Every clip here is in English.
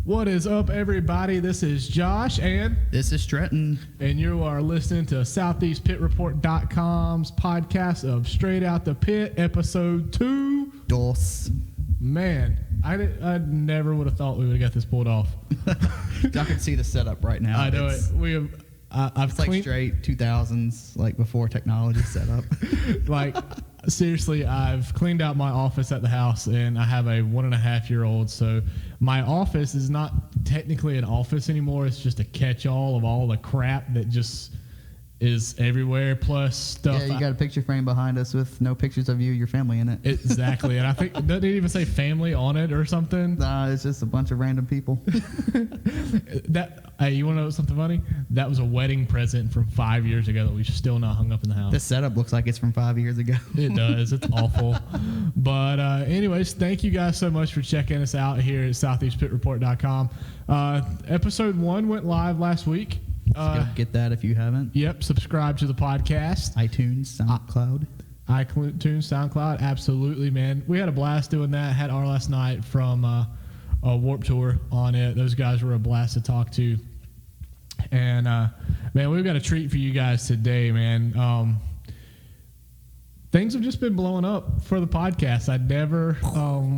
What is up, everybody? This is Josh, and this is Stretton. And you are listening to SoutheastPitReport.com's podcast of Straight Out the Pit, Episode 2. Dos. Man, I never would have thought we would have got this pulled off. I can see the setup right now. I know it. We have. I've it's like straight 2000s, like before technology set up. Like, seriously, I've cleaned out my office at the house, and I have a 1.5-year-old, so my office is not technically an office anymore. It's just a catch-all of all the crap that just is everywhere, plus stuff. Yeah, you got a picture frame behind us with no pictures of you, your family in it. Exactly, and I think, doesn't it even say family on it or something? Nah, it's just a bunch of random people. Hey, you want to know something funny? That was a wedding present from 5 years ago that we've still not hung up in the house. This setup looks like it's from 5 years ago. It does. It's awful. But anyways, thank you guys so much for checking us out here at SoutheastPitReport.com. Episode 1 went live last week. Go get that if you haven't. Yep, subscribe to the podcast. iTunes, SoundCloud. iTunes, SoundCloud, absolutely, man. We had a blast doing that. Had our last night from a Warped Tour on it. Those guys were a blast to talk to. And, man, we've got a treat for you guys today, man. Things have just been blowing up for the podcast. I never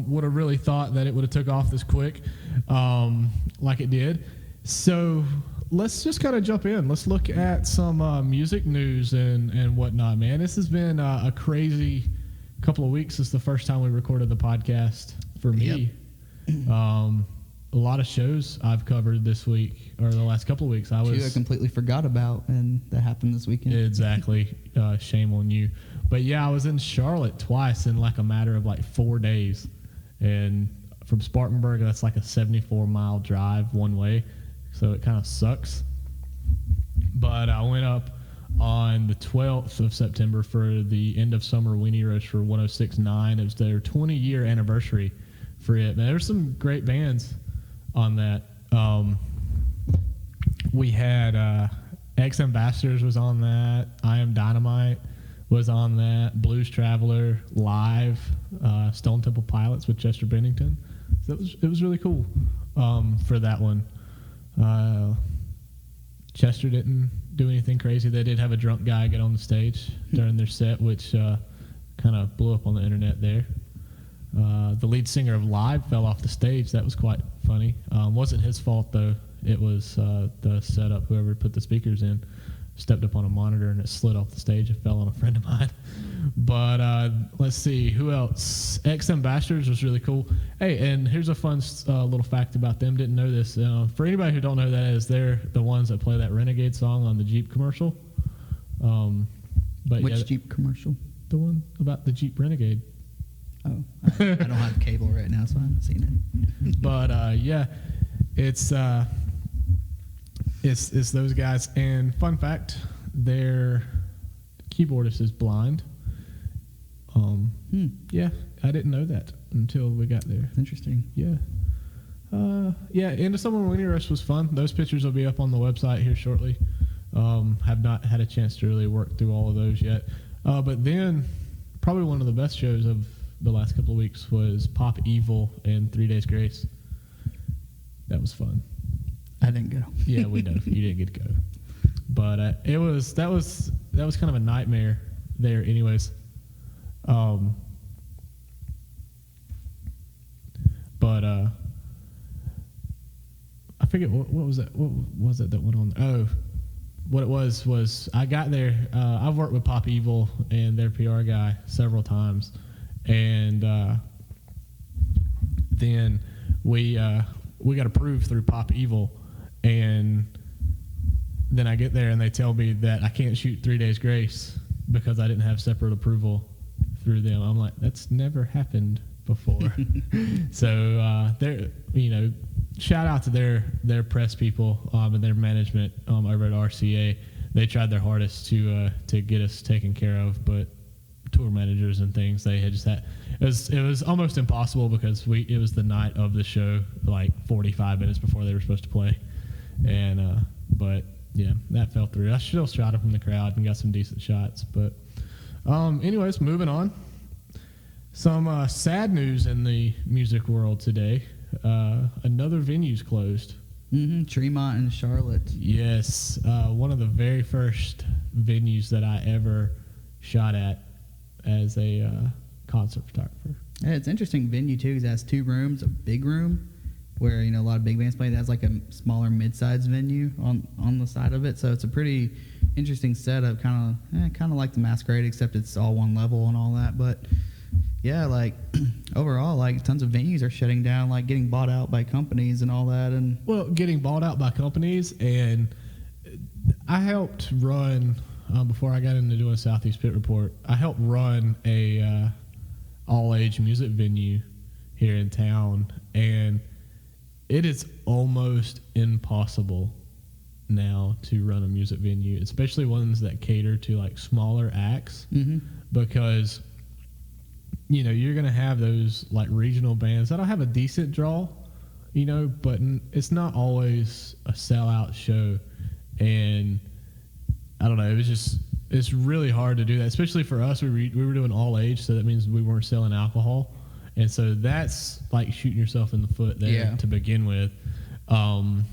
would have really thought that it would have took off this quick like it did. So let's just kind of jump in. Let's look at some music news and whatnot, man. This has been a crazy couple of weeks. This is the first time we recorded the podcast for me. Yep. A lot of shows I've covered this week, or the last couple of weeks. I completely forgot about, and that happened this weekend. Exactly. Shame on you. But yeah, I was in Charlotte twice in like a matter of like 4 days. And from Spartanburg, that's like a 74-mile drive one way. So it kind of sucks. But I went up on the 12th of September for the end of summer Weenie Roast for 106.9. It was their 20-year anniversary for it. Man, there's some great bands on that. We had Ex Ambassadors was on that. I Am Dynamite was on that. Blues Traveler live. Stone Temple Pilots with Chester Bennington. So it was really cool for that one. Chester didn't do anything crazy. They did have a drunk guy get on the stage during their set, which kind of blew up on the internet there. The lead singer of Live fell off the stage. That was quite funny. Wasn't his fault, though. It was the setup. Whoever put the speakers in stepped up on a monitor, and it slid off the stage and fell on a friend of mine. But let's see. Who else? Ex Ambassadors was really cool. Hey, and here's a fun little fact about them. Didn't know this. For anybody who don't know that is, they're the ones that play that Renegade song on the Jeep commercial. But which Jeep commercial? The one about the Jeep Renegade. Oh, I don't have cable right now, so I haven't seen it. But yeah, it's those guys. And fun fact, their keyboardist is blind. Yeah, I didn't know that until we got there. Interesting. Yeah. Yeah, End of Summer Weenie Roast was fun. Those pictures will be up on the website here shortly. Have not had a chance to really work through all of those yet. But then, probably one of the best shows of the last couple of weeks was Pop Evil and 3 Days Grace. That was fun. I didn't go. Yeah, we know you didn't get to go, but that was kind of a nightmare there. Anyways, but I forget what was that? What was it that went on? Oh, what it was I got there. I've worked with Pop Evil and their PR guy several times, and then we got approved through Pop Evil, and then I get there and they tell me that I can't shoot 3 Days Grace because I didn't have separate approval through them. I'm like, that's never happened before. So they're, shout out to their press people and their management over at RCA. They tried their hardest to get us taken care of, but tour managers and things, they had just had it was almost impossible because it was the night of the show, like 45 minutes before they were supposed to play, and but yeah, that fell through. I still shot it from the crowd and got some decent shots, but anyways, moving on. Some sad news in the music world today. another venue's closed. Tremont and Charlotte. Yes, one of the very first venues that I ever shot at as a concert photographer. Yeah, it's an interesting venue too because it has 2 rooms, a big room where a lot of big bands play. It has like a smaller mid-sized venue on the side of it, so it's a pretty interesting setup. Kind of like the Masquerade, except it's all one level and all that. But yeah, like overall, like tons of venues are shutting down, like getting bought out by companies and all that. And well, getting bought out by companies, and I helped run before I got into doing Southeast Pit Report. I helped run a all-age music venue here in town, and it is almost impossible now to run a music venue, especially ones that cater to like smaller acts, because you're going to have those like regional bands that'll have a decent draw, but it's not always a sellout show. And I don't know, it's really hard to do that, especially for us. We were doing all age, so that means we weren't selling alcohol. And so that's like shooting yourself in the foot there to begin with. And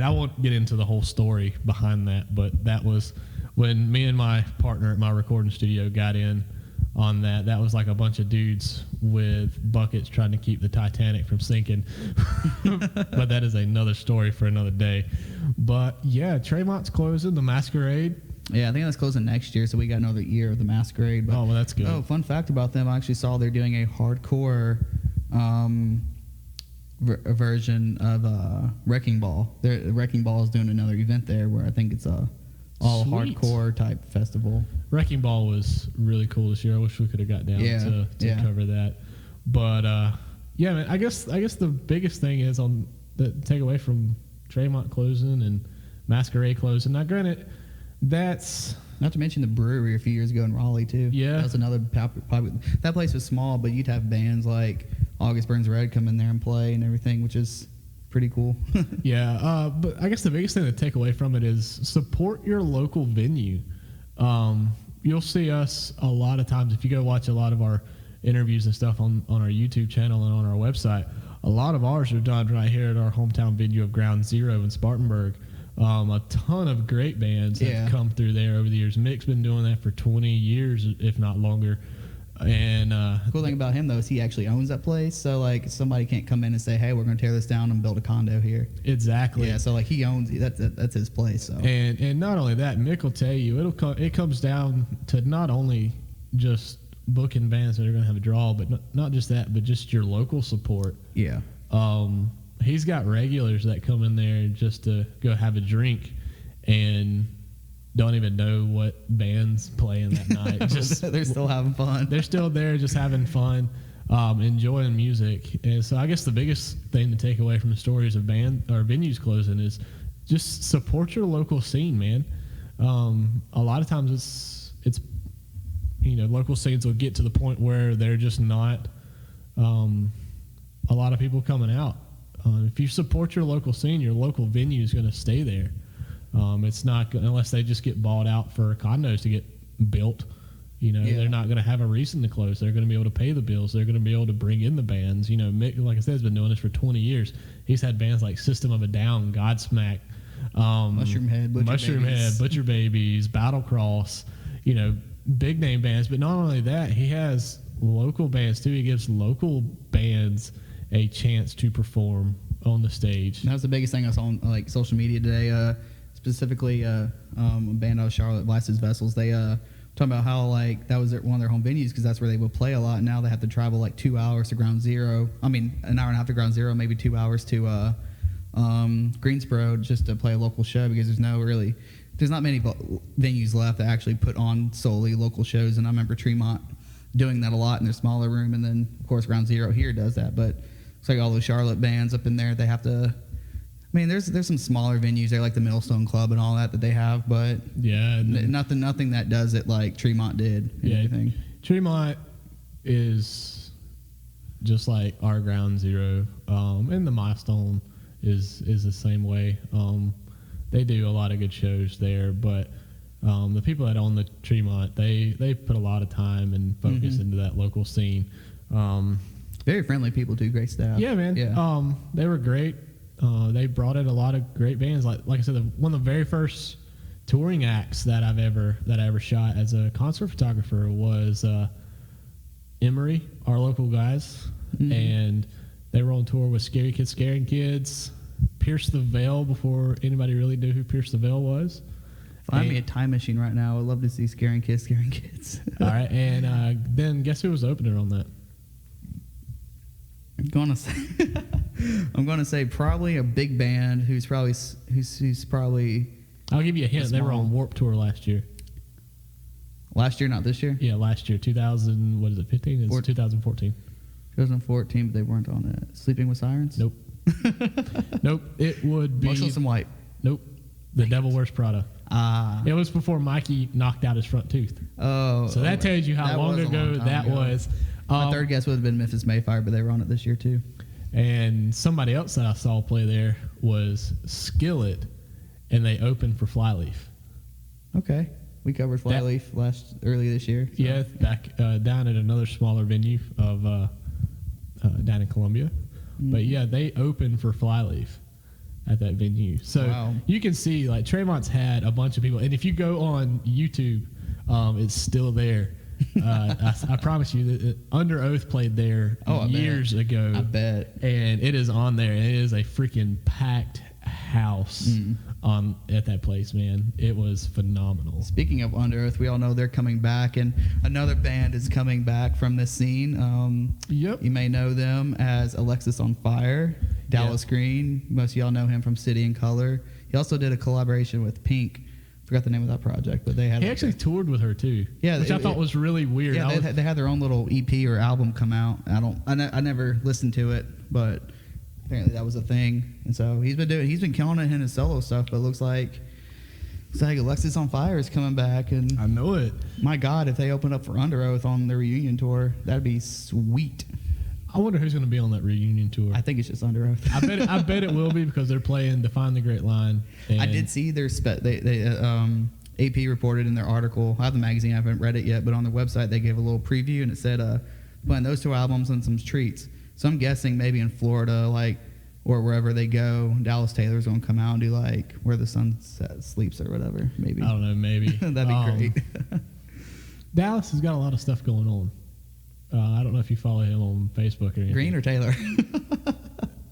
I won't get into the whole story behind that, but that was when me and my partner at my recording studio got in on that. That was like a bunch of dudes with buckets trying to keep the Titanic from sinking. But that is another story for another day. But yeah, Tremont's closing, the Masquerade. Yeah, I think that's closing next year, so we got another year of the Masquerade. But, well, that's good. Oh, fun fact about them, I actually saw they're doing a hardcore version of Wrecking Ball. Wrecking Ball is doing another event there where I think it's a all Sweet. hardcore type festival. Wrecking Ball was really cool this year. I wish we could have got down to cover that. But yeah, man, I guess the biggest thing is on the takeaway from Tremont closing and Masquerade closing. Now, granted, that's not to mention the brewery a few years ago in Raleigh too. Yeah, that's another popular. That place was small, but you'd have bands like August Burns Red come in there and play and everything, which is pretty cool. Yeah, but I guess the biggest thing to take away from it is support your local venue. You'll see us a lot of times if you go watch a lot of our interviews and stuff on our YouTube channel and on our website. A lot of ours are done right here at our hometown venue of Ground Zero in Spartanburg. A ton of great bands have come through there over the years. Mick's been doing that for 20 years, if not longer. And cool thing about him though is he actually owns that place, so like somebody can't come in and say, "Hey, we're going to tear this down and build a condo here." Exactly. Yeah. So like he owns that's his place. So and not only that, Mick will tell you it comes down to not only just booking bands that are going to have a draw, but not just that, but just your local support. Yeah. He's got regulars that come in there just to go have a drink and don't even know what band's playing that night. Just they're still having fun. They're still there just having fun, enjoying music. And so I guess the biggest thing to take away from the stories of band or venues closing is just support your local scene, man. A lot of times it's local scenes will get to the point where they're just not a lot of people coming out. If you support your local scene, your local venue is going to stay there. It's not unless they just get bought out for condos to get built. They're not going to have a reason to close. They're going to be able to pay the bills. They're going to be able to bring in the bands. Mick, like I said, has been doing this for 20 years. He's had bands like System of a Down, Godsmack, Mushroom Head, Butcher Babies, Battle Cross. Big name bands. But not only that, he has local bands too. He gives local bands a chance to perform on the stage. That was the biggest thing I saw on like social media today. Specifically, a band out of Charlotte, Blasted Vessels. They talking about how like that was one of their home venues because that's where they would play a lot. Now they have to travel like 2 hours to Ground Zero. I mean, an hour and a half to Ground Zero, maybe 2 hours to Greensboro just to play a local show because there's not many venues left that actually put on solely local shows. And I remember Tremont doing that a lot in their smaller room, and then of course Ground Zero here does that. But it's like all those Charlotte bands up in there, they have to. I mean, there's some smaller venues there, like the Millstone Club and all that they have, but yeah, nothing that does it like Tremont did. Yeah, anything. Tremont is just like our Ground Zero, and the Milestone is the same way. They do a lot of good shows there, but the people that own the Tremont, they put a lot of time and focus into that local scene. Very friendly people too. Great staff. Yeah, man. Yeah. They were great. They brought in a lot of great bands. Like I said, one of the very first touring acts that I ever shot as a concert photographer was Emory, our local guys, and they were on tour with Scary Kids Scaring Kids, Pierce the Veil before anybody really knew who Pierce the Veil was. Find me a time machine right now. I'd love to see Scaring Kids. All right, and then guess who was opener on that? I'm gonna say probably a big band who's probably. I'll give you a hint. They were on Warped Tour last year. Last year, not this year. Yeah, last year, 2000. What is it? 15? It's 2014. 2014, but they weren't on it. Sleeping with Sirens. Nope. Nope. It would be Motionless in White. Nope. The Devil Wears Prada. It was before Mikey knocked out his front tooth. Oh. So that tells you how long ago that was. My third guess would have been Memphis Mayfire, but they were on it this year too. And somebody else that I saw play there was Skillet, and they opened for Flyleaf. Okay. We covered Flyleaf early this year. So. Yeah, back down at another smaller venue of down in Columbia. But yeah, they opened for Flyleaf at that venue. So you can see, like, Tremont's had a bunch of people. And if you go on YouTube, it's still there. I promise you that Under Oath played there years ago. I bet. And it is on there. And it is a freaking packed house at that place, man. It was phenomenal. Speaking of Under Oath, we all know they're coming back, and another band is coming back from this scene. Yep. You may know them as Alexis on Fire, Dallas Green. Most of y'all know him from City and Color. He also did a collaboration with Pink. Forgot the name of that project, but they had. He actually toured with her too. Yeah, which I thought was really weird. Yeah, they had their own little EP or album come out. I never listened to it, but apparently that was a thing. And so he's been killing it in his solo stuff. But it looks like Alexis on Fire is coming back, and I know it. My God, if they open up for Under Oath on their reunion tour, that'd be sweet. I wonder who's going to be on that reunion tour. I think it's just Under Oath. I bet it will be, because they're playing Define the Great Line. I did see their AP reported in their article. I have the magazine. I haven't read it yet, but on their website they gave a little preview, and it said playing those two albums and some treats. So I'm guessing maybe in Florida, or wherever they go, Dallas Taylor's going to come out and do Where the Sun Sleeps or whatever. Maybe. I don't know. Maybe that'd be great. Dallas has got a lot of stuff going on. I don't know if you follow him on Facebook or anything. Green or Taylor?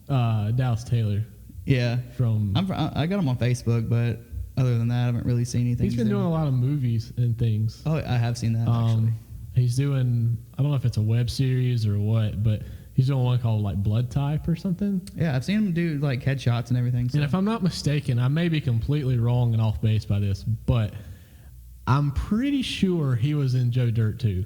Dallas Taylor. Yeah. I got him on Facebook, but other than that, I haven't really seen anything. He's been doing a lot of movies and things. Oh, I have seen that, actually. He's doing, I don't know if it's a web series or what, but he's doing one called Blood Type or something. Yeah, I've seen him do headshots and everything. So. And if I'm not mistaken, I may be completely wrong and off base by this, but I'm pretty sure he was in Joe Dirt 2.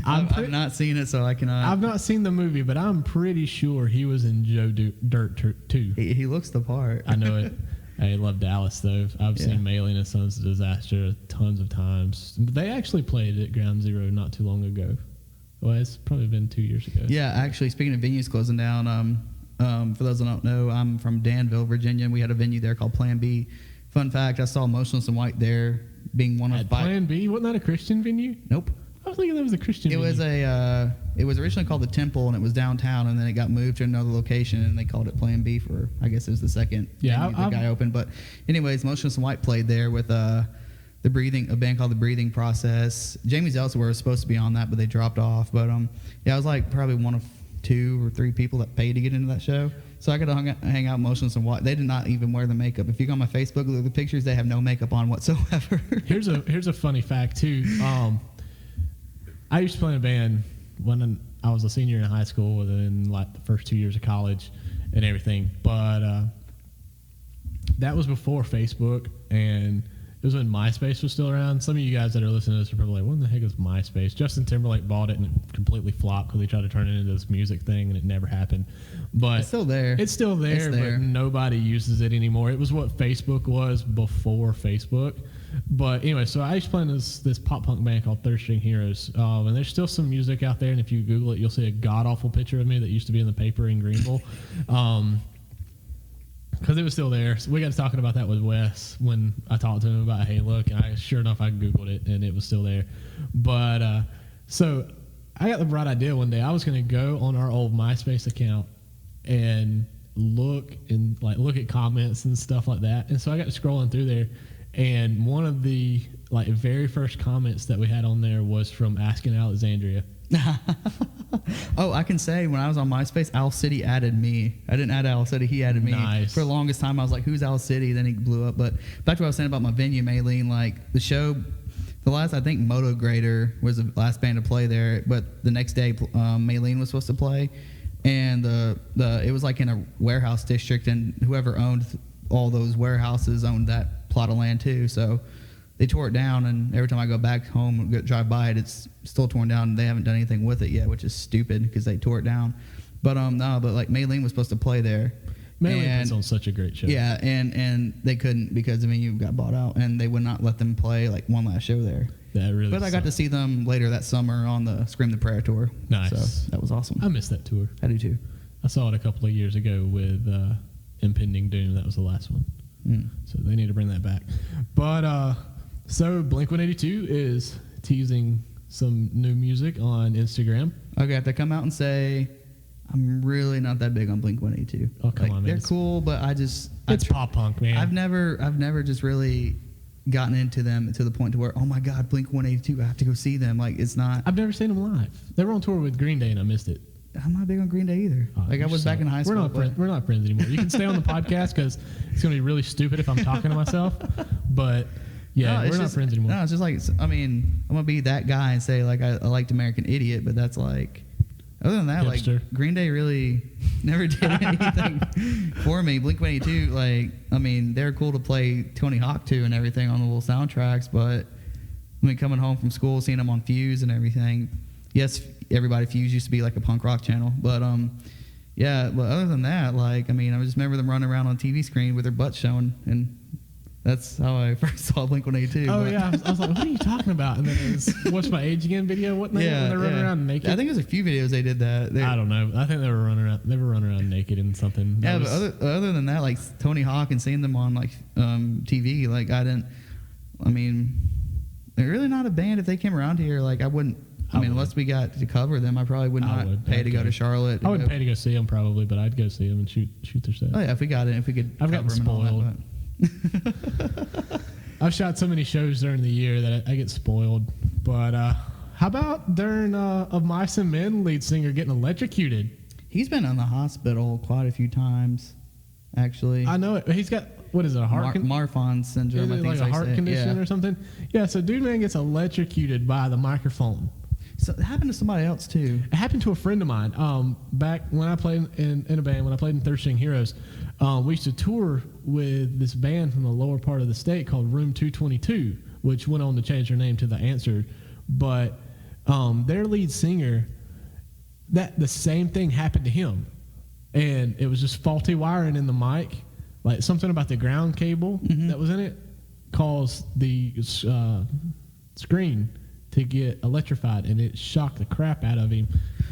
I've not seen it, so I cannot. I've not seen the movie, but I'm pretty sure he was in Joe Dirt 2. He looks the part. I know it. I love Dallas, though. I've seen Mailing and Sons of Disaster tons of times. They actually played at Ground Zero not too long ago. Well, it's probably been 2 years ago. Yeah, actually, speaking of venues closing down, for those that don't know, I'm from Danville, Virginia, and we had a venue there called Plan B. Fun fact, I saw Motionless in White there being one of at Plan B? Wasn't that a Christian venue? Nope. I was thinking that was a Christian venue. It was originally called the Temple, and it was downtown, and then it got moved to another location, and they called it Plan B for, I guess it was the second venue the guy opened. But anyways, Motionless in White played there with a band called The Breathing Process. Jamie's Elsewhere was supposed to be on that, but they dropped off. But I was probably one of 2 or 3 people that paid to get into that show. So I got to hang out Motionless and White. They did not even wear the makeup. If you go on my Facebook, look at the pictures, they have no makeup on whatsoever. Here's a funny fact too. I used to play in a band when I was a senior in high school, and then the first 2 years of college and everything. But that was before Facebook, and it was when MySpace was still around. Some of you guys that are listening to this are probably like, what in the heck is MySpace? Justin Timberlake bought it, and it completely flopped because he tried to turn it into this music thing, and it never happened. But it's still there. It's still there, but nobody uses it anymore. It was what Facebook was before Facebook. But anyway, so I used to play in this pop punk band called Third String Heroes, and there's still some music out there, and if you Google it, you'll see a god-awful picture of me that used to be in the paper in Greenville. Because it was still there. So we got to talking about that with Wes when I talked to him about, hey, look, and sure enough, I Googled it, and it was still there. But so I got the bright idea one day. I was going to go on our old MySpace account and look at comments and stuff like that. And so I got scrolling through there, and one of the very first comments that we had on there was from Asking Alexandria. Oh, I can say when I was on MySpace, Owl City added me. I didn't add Owl City; he added me. Nice. For the longest time, I was like, "Who's Owl City?" Then he blew up. But back to what I was saying about my venue, Maylene. Like the show, the last I think Moto Grader was the last band to play there. But the next day, Maylene was supposed to play, and it was like in a warehouse district, and whoever owned all those warehouses owned that plot of land too. So they tore it down, and every time I go back home and drive by it, it's still torn down. And they haven't done anything with it yet, which is stupid because they tore it down. But like Maylene was supposed to play there. Maylene puts on such a great show. Yeah, and they couldn't because the venue got bought out, and they would not let them play like one last show there. That really. But I got to see them later that summer on the Scream the Prayer tour. Nice. So that was awesome. I missed that tour. I do too. I saw it a couple of years ago with Impending Doom. That was the last one. So they need to bring that back. But so Blink-182 is teasing some new music on Instagram. Okay, I have to come out and say I'm really not that big on Blink-182. Oh, come on, man. They're cool, but It's pop punk, man. I've never just really gotten into them to the point to where, oh my God, Blink-182, I have to go see them. Like, it's not. I've never seen them live. They were on tour with Green Day, and I missed it. I'm not big on Green Day either. I was back in high school. We're not friends anymore. You can stay on the podcast because it's going to be really stupid if I'm talking to myself. But yeah, we're not friends anymore. No, it's just like, I mean, I'm going to be that guy and say, like, I liked American Idiot, but that's like, other than that, Hipster. like, Green Day really never did anything for me. Blink-182, like, I mean, they're cool to play Tony Hawk to and everything on the little soundtracks, but I mean, coming home from school, seeing them on Fuse and everything, yes, everybody Fuse used to be like a punk rock channel, but yeah, but other than that, like, I mean, I just remember them running around on TV screen with their butts showing, and that's how I first saw Blink-182. Oh, yeah. I was like, what are you talking about? And then it was, What's My Age Again video? When they're running around naked? I think there's a few videos they did that. I don't know. I think they were running around naked in something. Yeah, but other than that, like Tony Hawk and seeing them on like TV, like I mean, they're really not a band. If they came around here, like I wouldn't. I mean, unless we got to cover them, I probably would not pay to go to Charlotte. I wouldn't pay to go see them probably, but I'd go see them and shoot their set. Oh yeah, if we could. I've gotten spoiled. I've shot so many shows during the year that I get spoiled. But how about during Of Mice and Men lead singer getting electrocuted? He's been in the hospital quite a few times, actually. I know it. He's got, what is it, a heart Marfan syndrome, I think. Like a heart condition or something? Yeah, so dude man gets electrocuted by the microphone. So it happened to somebody else too. It happened to a friend of mine. Back when I played in a band, when I played in Third String Heroes, we used to tour with this band from the lower part of the state called Room 222, which went on to change their name to The Answer. But their lead singer, the same thing happened to him, and it was just faulty wiring in the mic, like something about the ground cable that was in it caused the screen to get electrified, and it shocked the crap out of him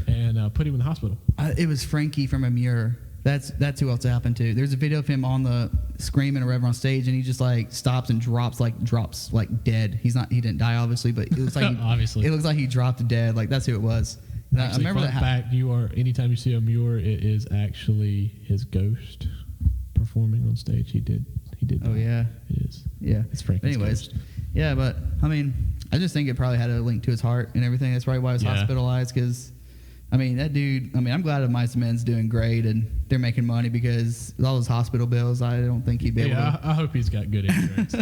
and put him in the hospital. It was Frankie from Amur. That's who else it happened to. There's a video of him on the screaming or whatever on stage, and he just like stops and drops like dead. He didn't die obviously, but it looks like obviously it looks like he dropped dead. Like that's who it was. Actually, I remember that fact. Anytime you see Amur, it is actually his ghost performing on stage. He did. Oh yeah, it is. Yeah, it's Frankie's anyways. Ghost. Yeah, but I mean, I just think it probably had a link to his heart and everything. That's probably why he was hospitalized. Because, I mean, that dude. I mean, I'm glad that Mice and Men's doing great and they're making money because with all those hospital bills, I don't think he'd be able to. I hope he's got good insurance.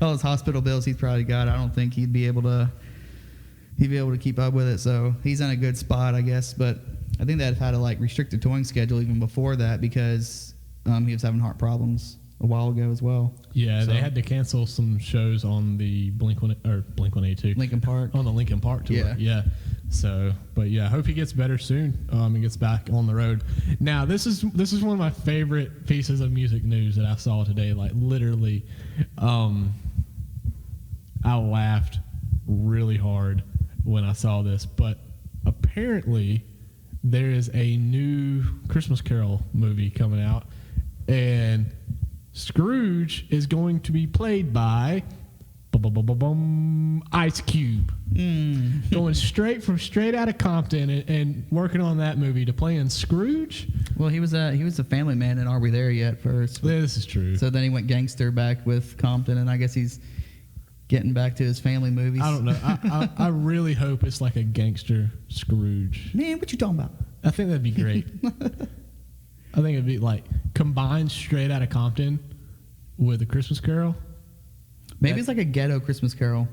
All those hospital bills he's probably got. I don't think he'd be able to keep up with it. So he's in a good spot, I guess. But I think they'd had to like restrict the touring schedule even before that because he was having heart problems a while ago as well. Yeah, they had to cancel some shows on the Blink-182. Linkin Park. On the Linkin Park tour. Yeah. So, but yeah, I hope he gets better soon and gets back on the road. Now, this is one of my favorite pieces of music news that I saw today. Like literally, I laughed really hard when I saw this. But apparently, there is a new Christmas Carol movie coming out, and Scrooge is going to be played by Ice Cube. Going straight out of Compton and working on that movie to playing Scrooge. Well, he was a family man in Are We There Yet first. Yeah, this is true. So then he went gangster back with Compton, and I guess he's getting back to his family movies. I don't know. I really hope it's like a gangster Scrooge. Man, what you talking about? I think that'd be great. I think it'd be like combined straight out of Compton with A Christmas Carol. Maybe it's like a ghetto Christmas Carol.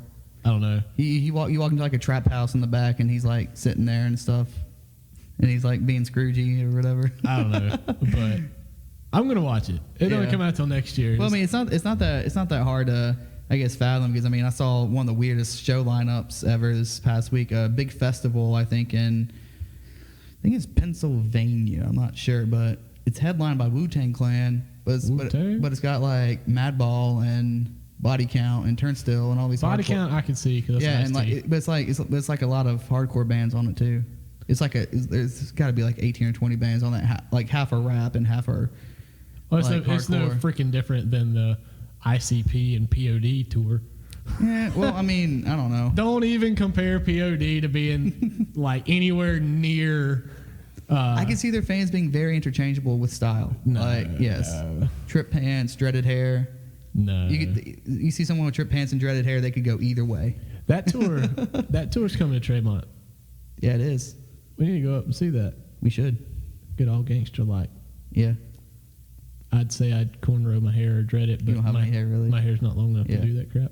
I don't know. You walk into like a trap house in the back, and he's like sitting there and stuff, and he's like being Scroogey or whatever. I don't know, but I'm gonna watch it. It don't come out till next year. Well, I mean, it's not that hard to, I guess, fathom, because I mean, I saw one of the weirdest show lineups ever this past week. A big festival, I think it's Pennsylvania. I'm not sure, but it's headlined by Wu-Tang Clan. But it's got like Madball and Body Count and Turnstile and all these. Body Count I can see, cause that's and it's like a lot of hardcore bands on it too. There's got to be like 18 or 20 bands on that. Like half are rap and half are. Well, it's no freaking different than the ICP and POD tour. Yeah, well, I mean, I don't know. Don't even compare POD to being like anywhere near. I can see their fans being very interchangeable with style. Yes, trip pants, dreaded hair. No, you see someone with trip pants and dreaded hair, they could go either way. That tour's coming to Tremont. Yeah, it is. We need to go up and see that. We should. Get all gangster like. Yeah. I'd say I'd cornrow my hair or dread it, but you don't have any hair really. My hair's not long enough to do that crap.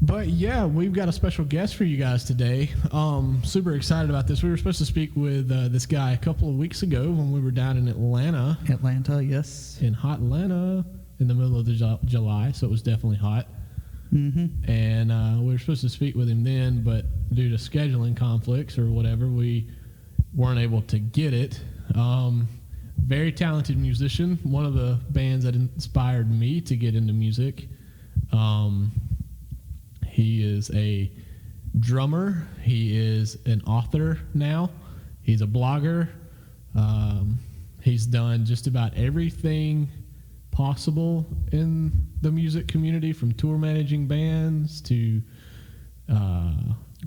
But yeah, we've got a special guest for you guys today. Super excited about this. We were supposed to speak with this guy a couple of weeks ago when we were down in Atlanta. Yes. In hot Atlanta in the middle of the July, so it was definitely hot. Mm-hmm. And we were supposed to speak with him then, but due to scheduling conflicts or whatever, we weren't able to get it. Very talented musician, one of the bands that inspired me to get into music. He is a drummer. He is an author now. He's a blogger. He's done just about everything possible in the music community, from tour managing bands to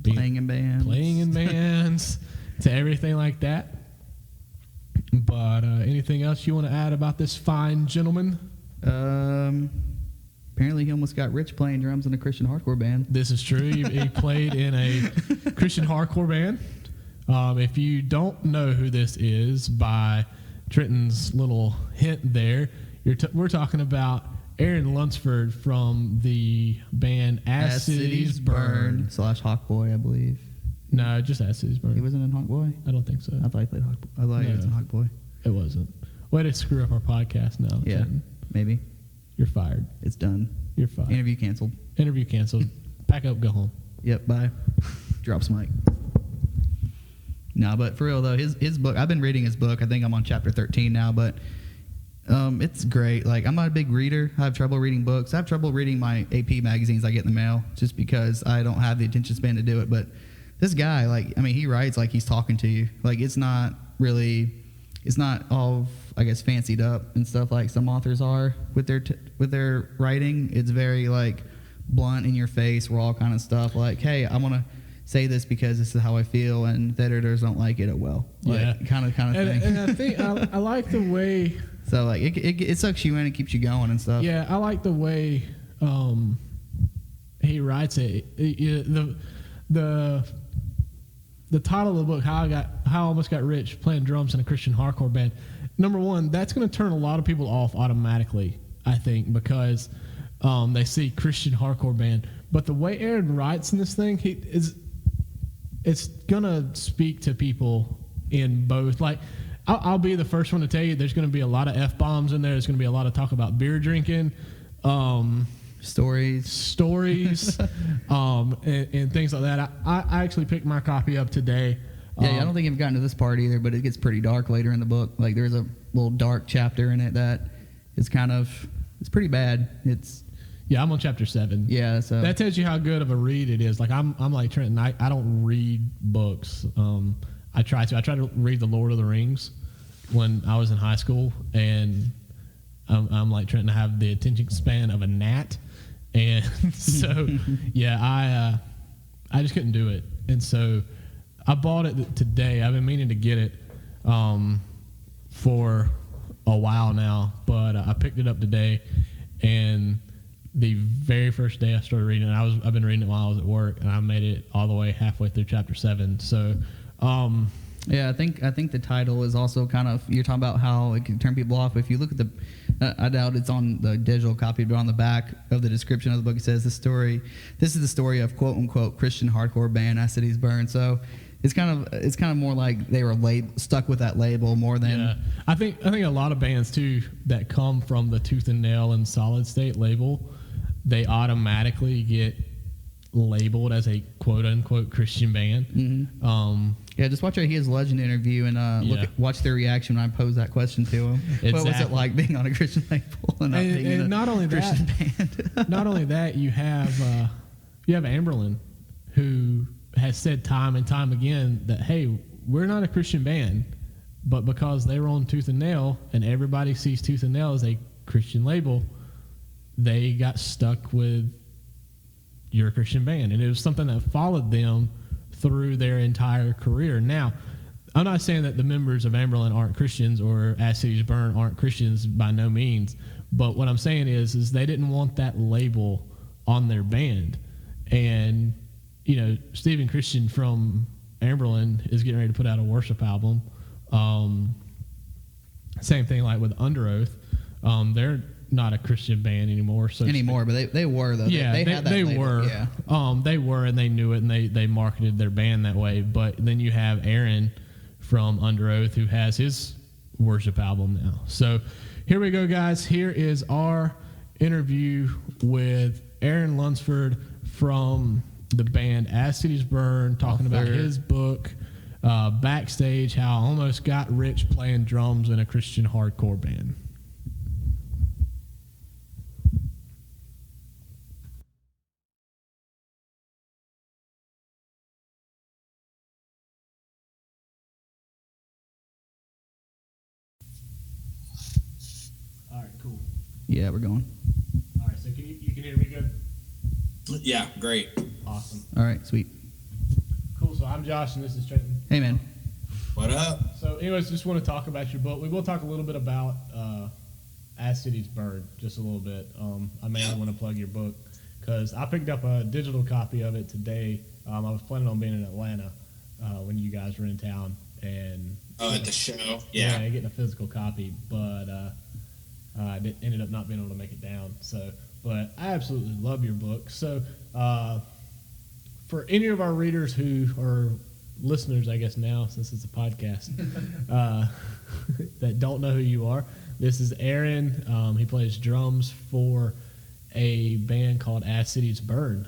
playing in bands to everything like that. But anything else you want to add about this fine gentleman? Apparently he almost got rich playing drums in a Christian hardcore band. This is true. He played in a Christian hardcore band. If you don't know who this is by Trenton's little hint there, we're talking about Aaron Lunsford from the band As Cities Burn. / Hawkboy, I believe. No, just As Cities Burn. He wasn't in Hawkboy? I don't think so. I thought he played Hawkboy. I thought he was in Hawkboy. It wasn't. Way to screw up our podcast now. Yeah, Trenton. maybe. You're fired. It's done. You're fired. Interview canceled. Pack up, go home. Yep, bye. Drops mic. No, but for real though, his book, I've been reading his book. I think I'm on chapter 13 now, but it's great. Like, I'm not a big reader. I have trouble reading books. I have trouble reading my AP magazines I get in the mail just because I don't have the attention span to do it. But this guy, like, I mean, he writes like he's talking to you. Like, it's not all, I guess, fancied up and stuff like some authors are with their writing. It's very like blunt, in your face, raw kind of stuff. Like, hey, I want to say this because this is how I feel, and the editors don't like it. Well, like, kind of thing. And I think I like the way. So like it sucks you in and keeps you going and stuff. Yeah, I like the way he writes it. The title of the book, How I Almost Got Rich Playing Drums in a Christian Hardcore Band. Number one, that's going to turn a lot of people off automatically, I think, because they see Christian hardcore band. But the way Aaron writes in this thing, it's going to speak to people in both. Like, I'll be the first one to tell you there's going to be a lot of F-bombs in there. There's going to be a lot of talk about beer drinking. Stories, and things like that. I actually picked my copy up today. I don't think I've gotten to this part either, but it gets pretty dark later in the book. Like, there's a little dark chapter in it that is it's pretty bad. I'm on chapter 7. Yeah, so that tells you how good of a read it is. Like, I'm like Trenton. I don't read books. I tried to read The Lord of the Rings when I was in high school, and I'm like Trenton. I have the attention span of a gnat, And so, yeah, I just couldn't do it. And so I bought it today. I've been meaning to get it for a while now, but I picked it up today, and the very first day I started reading it, I've been reading it while I was at work, and I made it all the way halfway through chapter 7. So, yeah, I think the title is also kind of, you're talking about how it can turn people off. If you look at I doubt it's on the digital copy, but on the back of the description of the book, it says this is the story of quote unquote Christian hardcore band As Cities Burn. So it's kind of more like they were stuck with that label more than. Yeah, I think a lot of bands too that come from the Tooth and Nail and Solid State label, they automatically get labeled as a quote unquote Christian band. Mm-hmm. Yeah, just watch our He Is Legend interview and watch their reaction when I posed that question to him. Exactly. What was it like being on a Christian label and not being in a not only Christian band? Not only that, you have Amberlin, who has said time and time again that, hey, we're not a Christian band, but because they were on Tooth and Nail and everybody sees Tooth and Nail as a Christian label, they got stuck with you're a Christian band. And it was something that followed them through their entire career. Now, I'm not saying that the members of Amberlin aren't Christians or As Cities Burn aren't Christians, by no means. But what I'm saying is they didn't want that label on their band. And, Stephen Christian from Amberlin is getting ready to put out a worship album. Same thing like with Under Oath. They're not a Christian band anymore. But they were, though. Yeah, they had that they label. were. Yeah. They were, and they knew it, and they marketed their band that way. But then you have Aaron from Under Oath, who has his worship album now. So here we go, guys. Here is our interview with Aaron Lunsford from the band As Cities Burn, talking about his book, Backstage, how I almost got rich playing drums in a Christian hardcore band. All right, cool. Yeah, we're going. All right, so you can hear me good? Yeah, great. Awesome. All right, sweet. Cool, so I'm Josh, and this is Trenton. Hey, man. What up? So anyways, just want to talk about your book. We will talk a little bit about As Cities Burn, just a little bit. I mainly want to plug your book because I picked up a digital copy of it today. I was planning on being in Atlanta when you guys were in town. And at the show? Yeah, getting a physical copy, but I ended up not being able to make it down. So, but I absolutely love your book. So for any of our readers who are listeners, I guess now, since it's a podcast, that don't know who you are, this is Aaron. He plays drums for a band called As Cities Burn,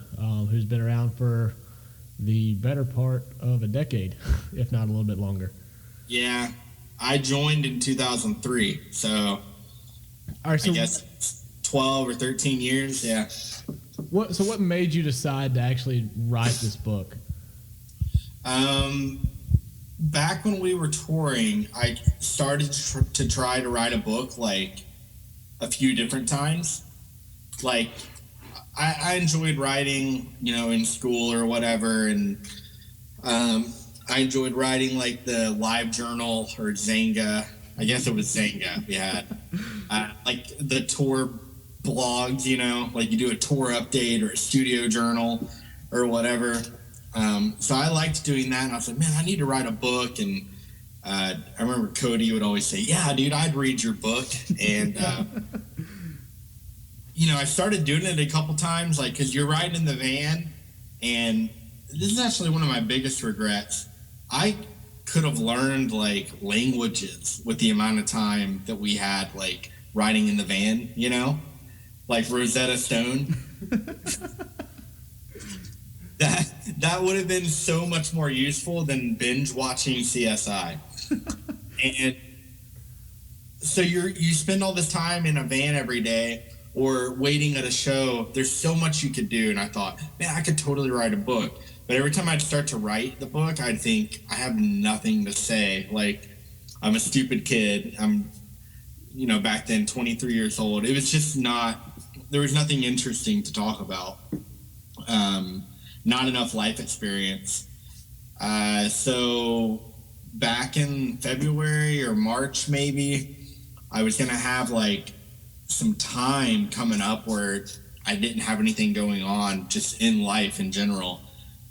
who's been around for the better part of a decade, if not a little bit longer. Yeah, I joined in 2003, so, all right, so I guess 12 or 13 years, yeah. What made you decide to actually write this book? Back when we were touring, I started to try to write a book like a few different times. Like, I enjoyed writing, in school or whatever, and I enjoyed writing like the Live Journal or Zanga. I guess it was Zanga we had. Like the tour blogs, like you do a tour update or a studio journal or whatever. So I liked doing that, and I was like, man, I need to write a book. And I remember Cody would always say, yeah, dude, I'd read your book. And, I started doing it a couple times, like, because you're riding in the van, and this is actually one of my biggest regrets. I could have learned, like, languages with the amount of time that we had, like, riding in the van, like Rosetta Stone. That would have been so much more useful than binge watching CSI. And so you spend all this time in a van every day or waiting at a show. There's so much you could do. And I thought, man, I could totally write a book. But every time I'd start to write the book, I'd think, I have nothing to say. Like, I'm a stupid kid. I'm, back then 23 years old. It was just not there was nothing interesting to talk about. Not enough life experience. So back in February or March, maybe, I was going to have like some time coming up where I didn't have anything going on just in life in general.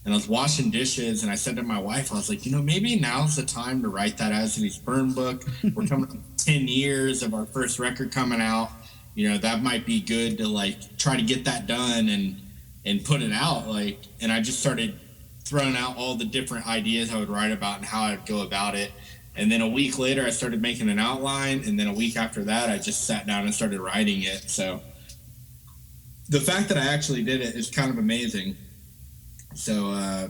And I was washing dishes, and I said to my wife, I was like, maybe now's the time to write that As He's Burned book. We're coming up 10 years of our first record coming out. That might be good to like try to get that done and put it out. Like, and I just started throwing out all the different ideas I would write about and how I'd go about it. And then a week later, I started making an outline. And then a week after that, I just sat down and started writing it. So the fact that I actually did it is kind of amazing. So,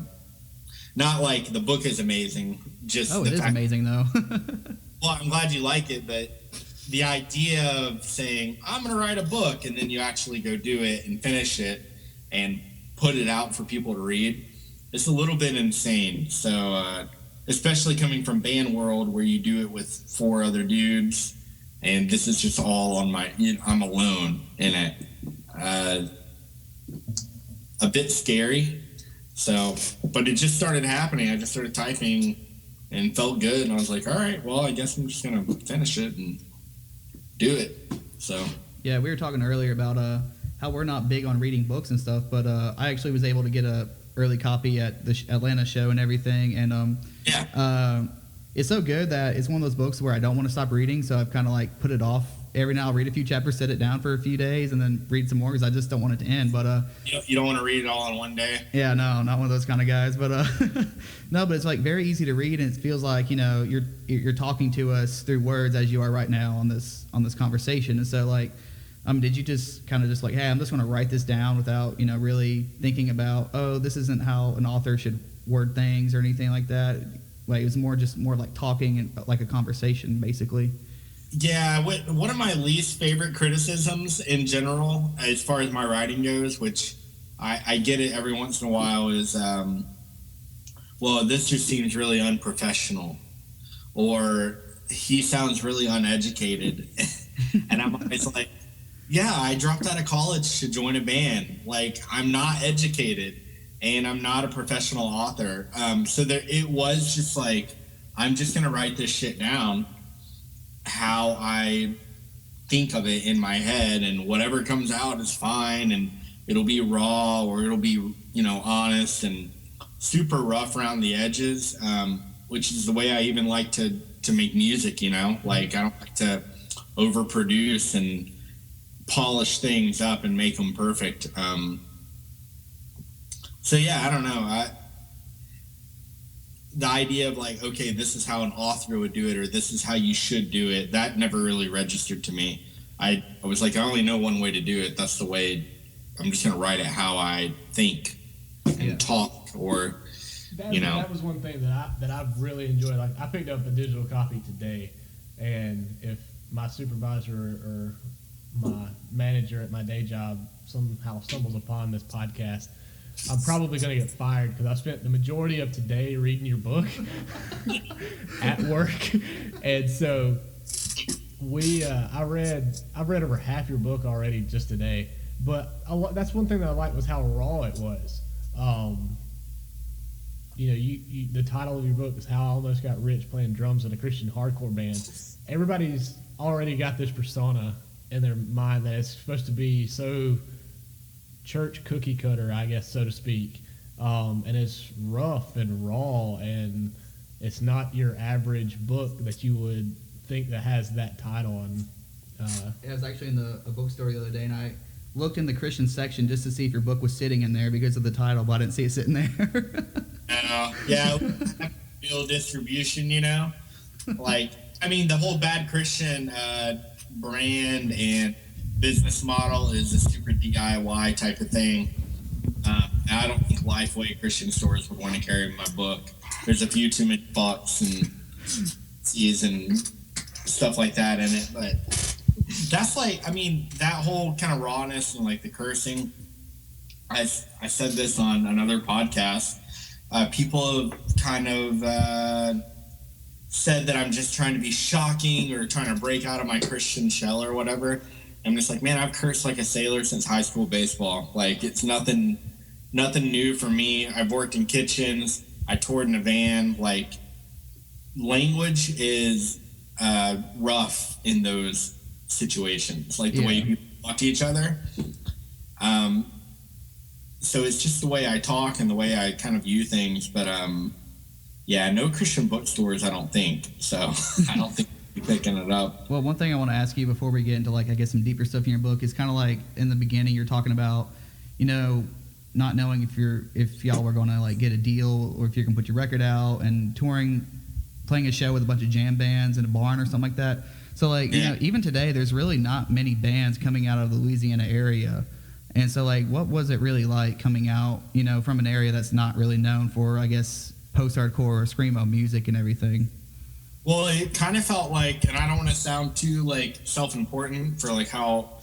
not like the book is amazing. Just it is amazing though. Well, I'm glad you like it, but the idea of saying, I'm going to write a book, and then you actually go do it and finish it and put it out for people to read, it's a little bit insane. So, especially coming from band world where you do it with 4 other dudes, and this is just all on I'm alone in it. A bit scary. So, but it just started happening. I just started typing and felt good. And I was like, all right, well, I guess I'm just going to finish it and do it. So, yeah, we were talking earlier about how we're not big on reading books and stuff, but I actually was able to get a early copy at the Atlanta show and everything. And it's so good that it's one of those books where I don't want to stop reading. So I've kind of like put it off. Every now I'll read a few chapters, set it down for a few days, and then read some more because I just don't want it to end. But you don't want to read it all in one day. Yeah, no, not one of those kind of guys. But no, but it's like very easy to read, and it feels like you're talking to us through words as you are right now on this conversation. And so like, did you just kind of just like, hey, I'm just going to write this down without really thinking about, oh, this isn't how an author should word things or anything like that? Like it was more like talking and like a conversation, basically. Yeah, one of my least favorite criticisms in general, as far as my writing goes, which I get it every once in a while, is, well, this just seems really unprofessional, or he sounds really uneducated. And I'm always like, yeah, I dropped out of college to join a band. Like, I'm not educated, and I'm not a professional author. So it was just like, I'm just going to write this shit down how I think of it in my head, and whatever comes out is fine, and it'll be raw or it'll be honest and super rough around the edges, which is the way I even like to make music. Like I don't like to overproduce and polish things up and make them perfect. So yeah, I don't know. The idea of like, okay, this is how an author would do it, or this is how you should do it, that never really registered to me. I was like, I only know one way to do it. That's the way. I'm just going to write it how I think and talk, or That was one thing that I've really enjoyed. Like I picked up a digital copy today, and if my supervisor or my manager at my day job somehow stumbles upon this podcast, I'm probably going to get fired because I spent the majority of today reading your book at work. And so I read over half your book already just today. But that's one thing that I liked was how raw it was. The title of your book is How I Almost Got Rich Playing Drums in a Christian Hardcore Band. Everybody's already got this persona in their mind that it's supposed to be so church cookie cutter, I guess, so to speak, and it's rough and raw, and it's not your average book that you would think that has that title. And I was actually in a bookstore the other day, and I looked in the Christian section just to see if your book was sitting in there because of the title, but I didn't see it sitting there. Yeah, real distribution, like, the whole Bad Christian brand and business model is a super DIY type of thing. I don't think Lifeway Christian stores would want to carry my book. There's a few too many bucks and C's and stuff like that in it, but that's like, that whole kind of rawness and like the cursing. I said this on another podcast. People have kind of said that I'm just trying to be shocking or trying to break out of my Christian shell or whatever. I'm just like, man, I've cursed like a sailor since high school baseball. Like, it's nothing new for me. I've worked in kitchens. I toured in a van. Like, language is rough in those situations, like the way people talk to each other. So it's just the way I talk and the way I kind of view things. But no Christian bookstores, I don't think. So I don't think we'll be picking it up. Well, one thing I want to ask you before we get into, like, I guess some deeper stuff in your book is kind of like in the beginning you're talking about, not knowing if y'all were going to like get a deal or if you're going to put your record out, and touring, playing a show with a bunch of jam bands in a barn or something like that. So like, even today there's really not many bands coming out of the Louisiana area. And so like, what was it really like coming out, from an area that's not really known for, I guess, post-hardcore or screamo music and everything? Well, it kind of felt like, and I don't want to sound too like self-important for like how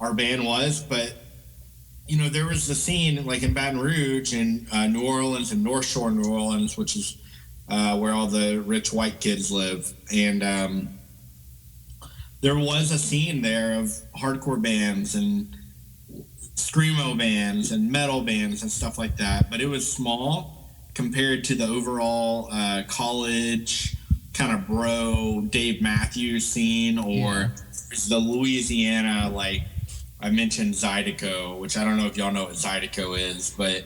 our band was, but there was the scene like in Baton Rouge and New Orleans and North Shore New Orleans, which is where all the rich white kids live. And there was a scene there of hardcore bands and screamo bands and metal bands and stuff like that. But it was small compared to the overall college kind of bro Dave Matthews scene, or the Louisiana, like I mentioned Zydeco, which I don't know if y'all know what Zydeco is, but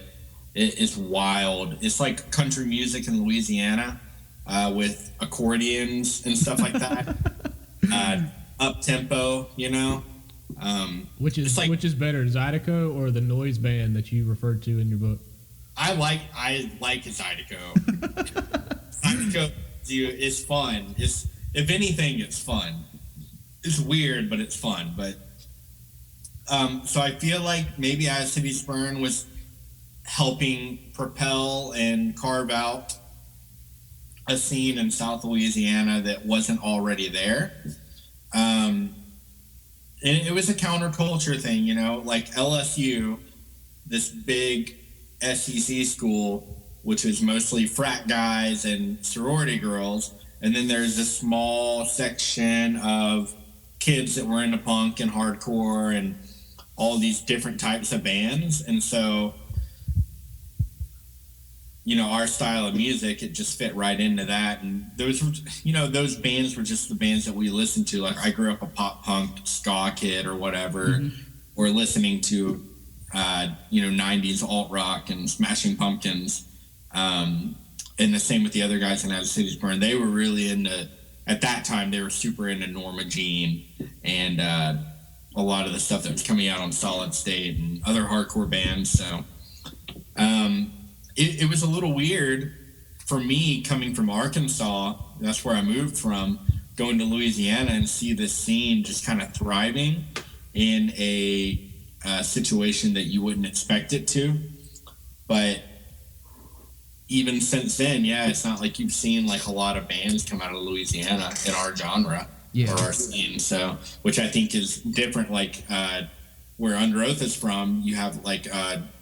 it's wild. It's like country music in Louisiana with accordions and stuff like that. Up tempo, Which is better, Zydeco or the noise band that you referred to in your book? I like Zydeco. Zydeco is fun. If anything, it's fun. It's weird, but it's fun. But so I feel like maybe As Cities Burn was helping propel and carve out a scene in South Louisiana that wasn't already there. And it was a counterculture thing, like LSU, this big SEC school, which was mostly frat guys and sorority girls. And then there's this small section of kids that were into punk and hardcore and all these different types of bands. And so, our style of music, it just fit right into that. And those bands were just the bands that we listened to. Like I grew up a pop punk ska kid or whatever, or listening to, 90s alt rock and Smashing Pumpkins. And the same with the other guys in As Cities Burn. They were really at that time, they were super into Norma Jean and a lot of the stuff that was coming out on Solid State and other hardcore bands. So it was a little weird for me coming from Arkansas. That's where I moved from, going to Louisiana and see this scene just kind of thriving in a situation that you wouldn't expect it to. But even since then, it's not like you've seen like a lot of bands come out of Louisiana in our genre or our scene. So, which I think is different. Like where Under Oath is from, you have like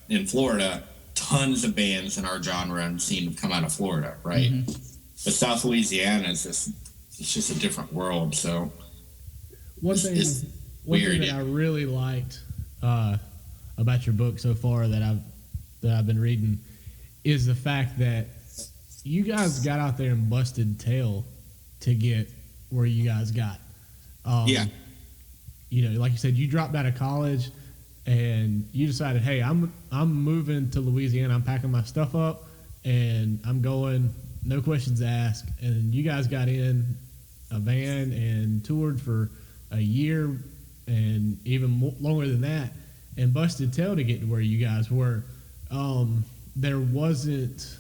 in Florida, tons of bands in our genre and scene have come out of Florida, right? But South Louisiana is just a different world. So one thing that I really liked about your book so far that I've been reading is the fact that you guys got out there and busted tail to get where you guys got. Like you said, you dropped out of college and you decided, hey, I'm moving to Louisiana. I'm packing my stuff up and I'm going, no questions asked. And you guys got in a van and toured for a year and even longer than that and busted tail to get to where you guys were. There wasn't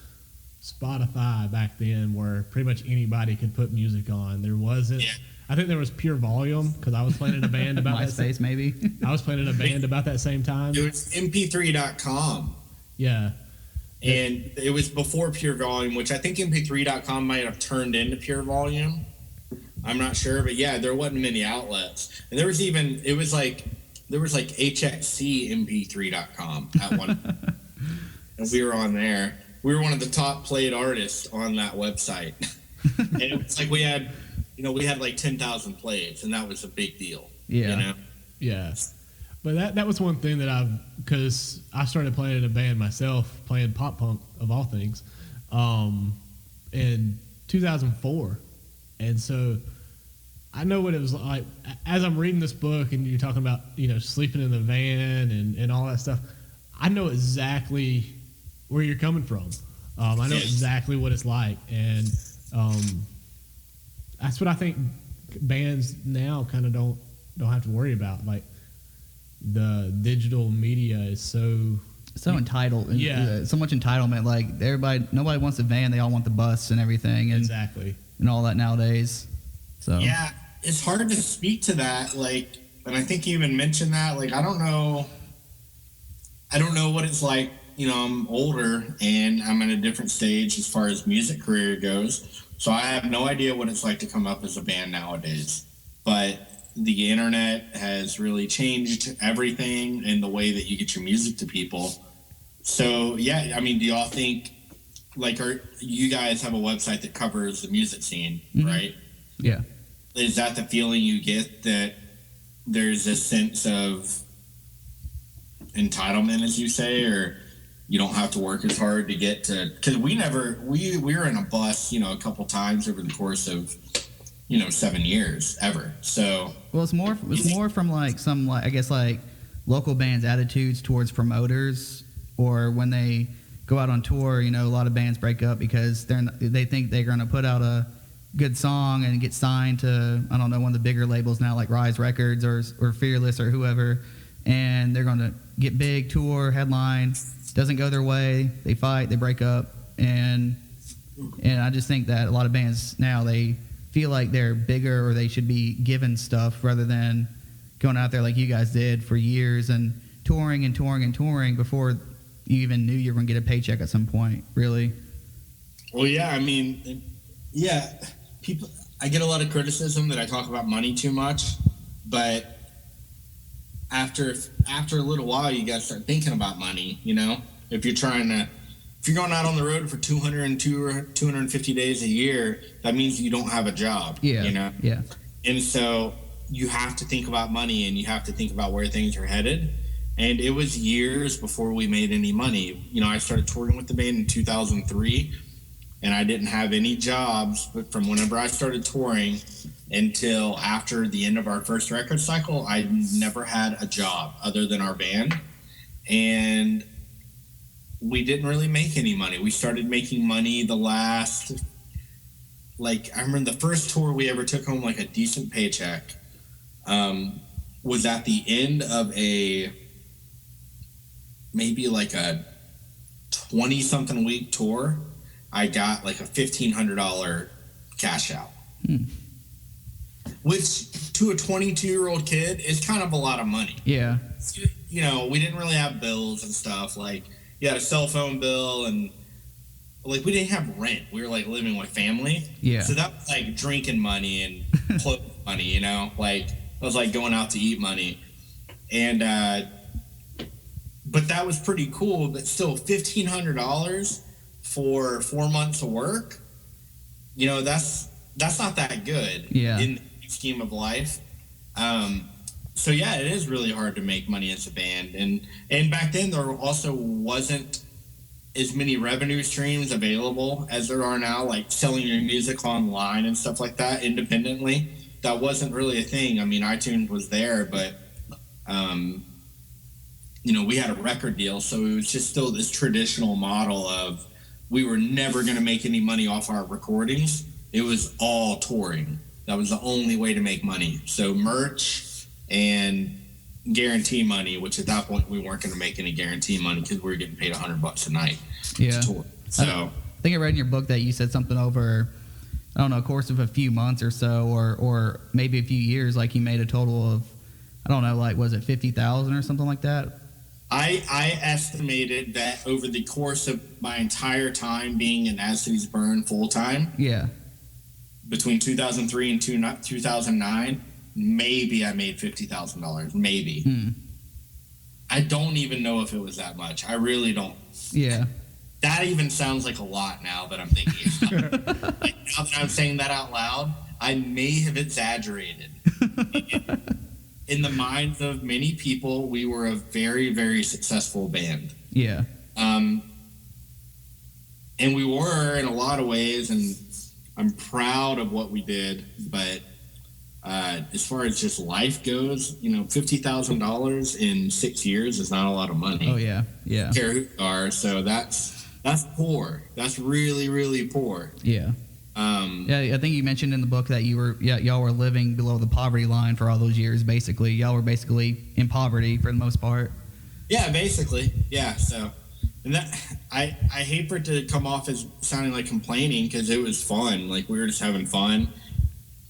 Spotify back then where pretty much anybody could put music on. There wasn't. I think there was Pure Volume because I was playing in a band about MySpace, maybe. I was playing in a band about that same time. It was mp3.com. Yeah. And it was before Pure Volume, which I think mp3.com might have turned into Pure Volume. I'm not sure, but there wasn't many outlets. And there was like hxcmp3.com at one. And we were on there. We were one of the top played artists on that website. And it was like we had like 10,000 plays, and that was a big deal. Yeah. But that was one thing that because I started playing in a band myself, playing pop punk of all things, in 2004. And so I know what it was like as I'm reading this book and you're talking about, sleeping in the van and all that stuff. I know exactly where you're coming from. I know exactly what it's like. And that's what I think bands now kind of don't have to worry about. Like, the digital media is so entitled. Yeah. So much entitlement. Like, nobody wants a van. They all want the bus and everything. And, exactly. And all that nowadays. So yeah, it's hard to speak to that. Like, and I think you even mentioned that. Like, I don't know what it's like. I'm older and I'm in a different stage as far as music career goes. So I have no idea what it's like to come up as a band nowadays. But the internet has really changed everything and the way that you get your music to people. So, yeah, do y'all think, you guys have a website that covers the music scene, right? Yeah. Is that the feeling you get, that there's a sense of entitlement, as you say, or you don't have to work as hard to get to? Because we were in a bus, a couple times over the course of 7 years ever. So it's more from I guess local bands' attitudes towards promoters, or when they go out on tour. A lot of bands break up because they think they're going to put out a good song and get signed to, I don't know, one of the bigger labels now, like Rise Records or Fearless or whoever, and they're going to get big, tour, headline. Doesn't go their way, they fight, they break up, and I just think that a lot of bands now, they feel like they're bigger or they should be given stuff rather than going out there like you guys did for years and touring and touring and touring before you even knew you were going to get a paycheck at some point, really. Well, yeah, people. I get a lot of criticism that I talk about money too much, but after a little while, you got to start thinking about money. If you're going out on the road for 202 or 250 days a year, that means you don't have a job. Yeah. Yeah. And so you have to think about money, and you have to think about where things are headed. And it was years before we made any money. I started touring with the band in 2003, and I didn't have any jobs. But from whenever I started touring until after the end of our first record cycle, I never had a job other than our band. And we didn't really make any money. We started making money the last, I remember the first tour we ever took home a decent paycheck was at the end of maybe a 20-something week tour. I got a $1,500 cash out. Which, to a 22-year-old kid, is kind of a lot of money. Yeah. We didn't really have bills and stuff. You had a cell phone bill, and we didn't have rent. We were living with family. Yeah. So that was drinking money and clothes money, it was going out to eat money. And but that was pretty cool. But still, $1,500 for 4 months of work, that's not that good. Yeah. In the scheme of life. So yeah, it is really hard to make money as a band, and back then there also wasn't as many revenue streams available as there are now, selling your music online and stuff like that independently. That wasn't really a thing. iTunes was there, but we had a record deal, so it was just still this traditional model of we were never going to make any money off our recordings. It was all touring. That was the only way to make money. So merch and guarantee money, which at that point we weren't going to make any guarantee money because we were getting paid $100 a night to tour. So I think I read in your book that you said something over, I don't know, a course of a few months or so, or maybe a few years, you made a total of, I don't know, was it 50,000 or something like that? I estimated that over the course of my entire time being in As Cities Burn full time, between 2003 and 2009, maybe I made $50,000. Maybe. I don't even know if it was that much. I really don't. Yeah. That even sounds like a lot now that I'm thinking about it. Now that I'm saying that out loud, I may have exaggerated. in the minds of many people, we were a very, very successful band. Yeah. And we were in a lot of ways, and I'm proud of what we did. But as far as just life goes, $50,000 in 6 years is not a lot of money. Oh yeah, yeah. I don't care who you are, so that's poor. That's really, really poor. Yeah. I think you mentioned in the book that y'all were living below the poverty line for all those years. Basically, y'all were basically in poverty for the most part. Yeah, basically. Yeah. So, and that I hate for it to come off as sounding like complaining, because it was fun. Like, we were just having fun.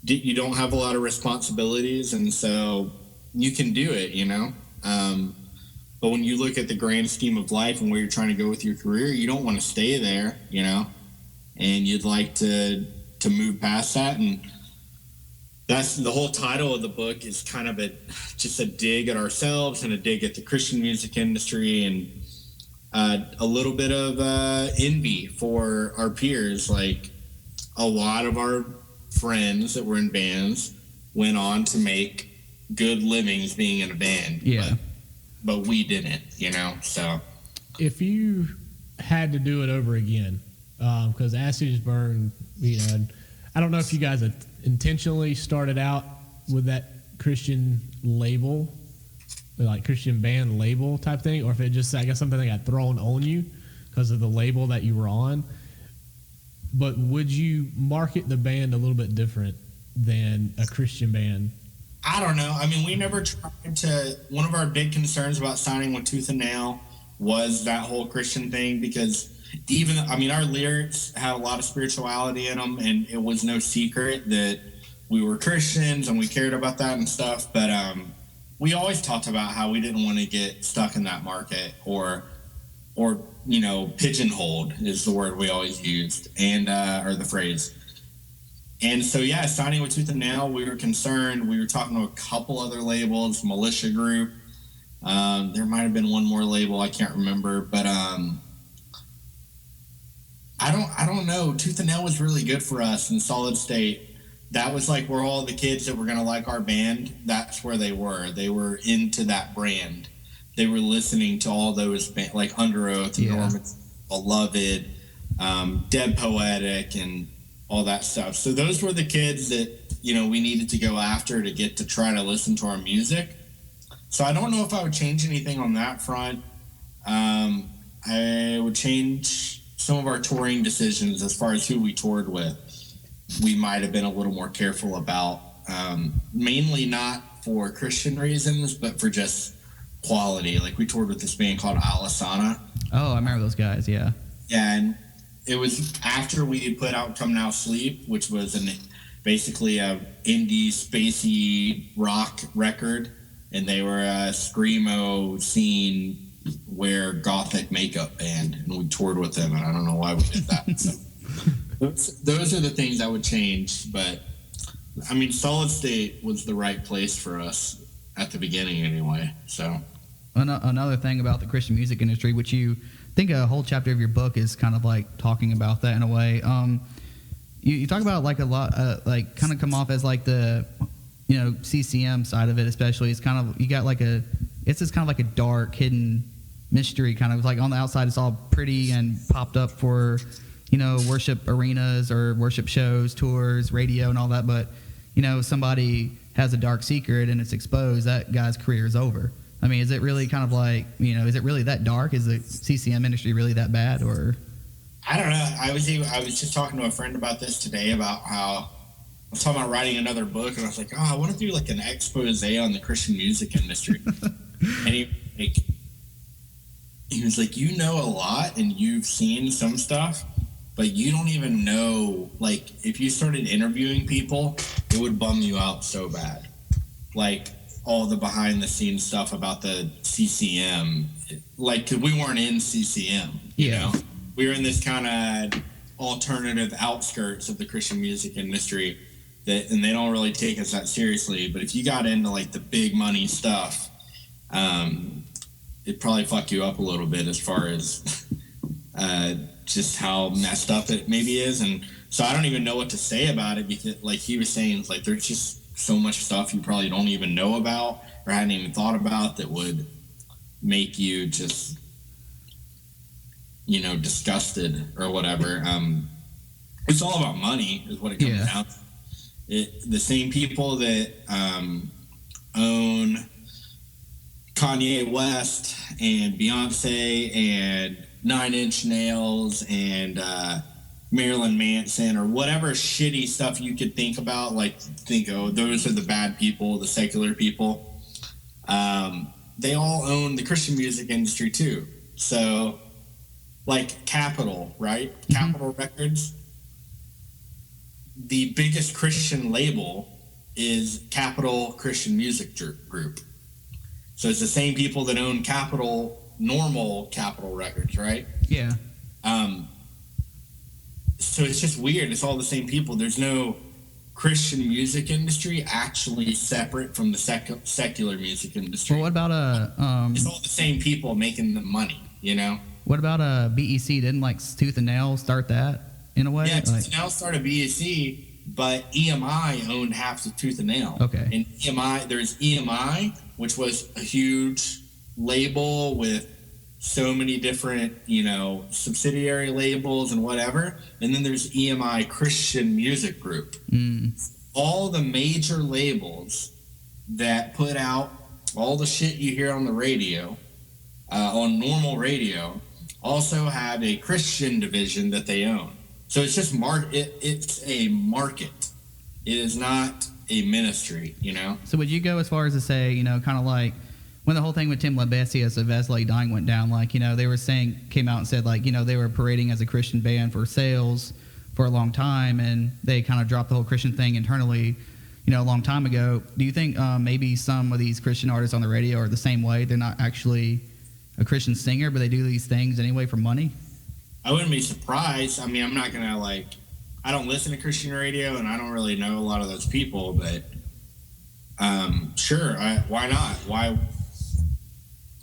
You don't have a lot of responsibilities, and so you can do it, But when you look at the grand scheme of life and where you're trying to go with your career, you don't want to stay there, and you'd like to move past that. And that's the whole title of the book, is kind of just a dig at ourselves and a dig at the Christian music industry, and a little bit of envy for our peers. Like, a lot of our friends that were in bands went on to make good livings being in a band. Yeah. But we didn't, so. If you had to do it over again, because Acid is Burned, I don't know if you guys intentionally started out with that Christian label, like Christian band label type thing, or if it just, I guess, something that got thrown on you because of the label that you were on. But would you market the band a little bit different than a Christian band? I don't know. I mean, we never tried to. One of our big concerns about signing with Tooth and Nail was that whole Christian thing, because our lyrics had a lot of spirituality in them, and it was no secret that we were Christians and we cared about that and stuff. But we always talked about how we didn't want to get stuck in that market, or pigeonholed is the word we always used, and or the phrase. And so, yeah, signing with Tooth and Nail, we were concerned. We were talking to a couple other labels, Militia Group. There might have been one more label, I can't remember, but I don't know. Tooth and Nail was really good for us in Solid State. That was like where all the kids that were going to like our band, that's where they were. They were into that brand. They were listening to all those bands, like Under Oath, Norman, Beloved, Dead Poetic, and all that stuff. So those were the kids that, we needed to go after to get to try to listen to our music. So I don't know if I would change anything on that front. I would change some of our touring decisions as far as who we toured with. We might have been a little more careful about, mainly not for Christian reasons, but for just quality. Like, we toured with this band called Alisana. Oh, I remember those guys, yeah. Yeah, and it was after we had put out Come Now Sleep, which was basically a indie, spacey rock record, and they were a screamo scene wear gothic makeup band, and we toured with them, and I don't know why we did that. So those are the things I would change, but I mean, Solid State was the right place for us at the beginning anyway. So another thing about the Christian music industry, which you think a whole chapter of your book is kind of like talking about that in a way. You talk about like a lot, like kind of come off as like the, CCM side of it, especially. It's kind of, you got like it's just kind of like a dark, hidden mystery, kind of like on the outside it's all pretty and popped up for, worship arenas or worship shows, tours, radio and all that. But, somebody has a dark secret and it's exposed, that guy's career is over. I mean, is it really kind of like, is it really that dark? Is the CCM industry really that bad, or? I don't know. I was just talking to a friend about this today, about how I was talking about writing another book, and I was like, I want to do like an expose on the Christian music industry. And he was like, you know a lot and you've seen some stuff, but you don't even know, like, if you started interviewing people, it would bum you out so bad. Like, all the behind the scenes stuff about the CCM, like, cause we weren't in CCM, we were in this kind of alternative outskirts of the Christian music industry and they don't really take us that seriously. But if you got into like the big money stuff, it'd probably fuck you up a little bit as far as, just how messed up it maybe is. And so I don't even know what to say about it, because like he was saying, like, there's just so much stuff you probably don't even know about or hadn't even thought about that would make you just, disgusted or whatever. It's all about money is what it comes down to. The same people that own Kanye West and Beyonce and 9 Inch Nails and Marilyn Manson or whatever shitty stuff you could think about, those are the bad people, the secular people. They all own the Christian music industry too. So, like Capitol, right? Mm-hmm. Capitol Records. The biggest Christian label is Capitol Christian Music Group. So it's the same people that own normal Capitol Records, right? Yeah. So it's just weird. It's all the same people. There's no Christian music industry actually separate from the secular music industry. Well, what about it's all the same people making the money, What about BEC? Didn't Tooth and Nail start that in a way? Yeah, Tooth and Nail started BEC, but EMI owned half of Tooth and Nail. Okay. And there's EMI, which was a huge label with so many different, subsidiary labels and whatever. And then there's EMI Christian Music Group. Mm. All the major labels that put out all the shit you hear on the radio, on normal radio, also have a Christian division that they own. So it's just it's a market. It is not a ministry, So would you go as far as to say, kind of like when the whole thing with Tim LaBeouf of Vesely Dying went down, they were came out and said, they were parading as a Christian band for sales for a long time, and they kind of dropped the whole Christian thing internally, a long time ago. Do you think maybe some of these Christian artists on the radio are the same way? They're not actually a Christian singer, but they do these things anyway for money? I wouldn't be surprised. I mean, I'm not going to I don't listen to Christian radio, and I don't really know a lot of those people, but sure, why not?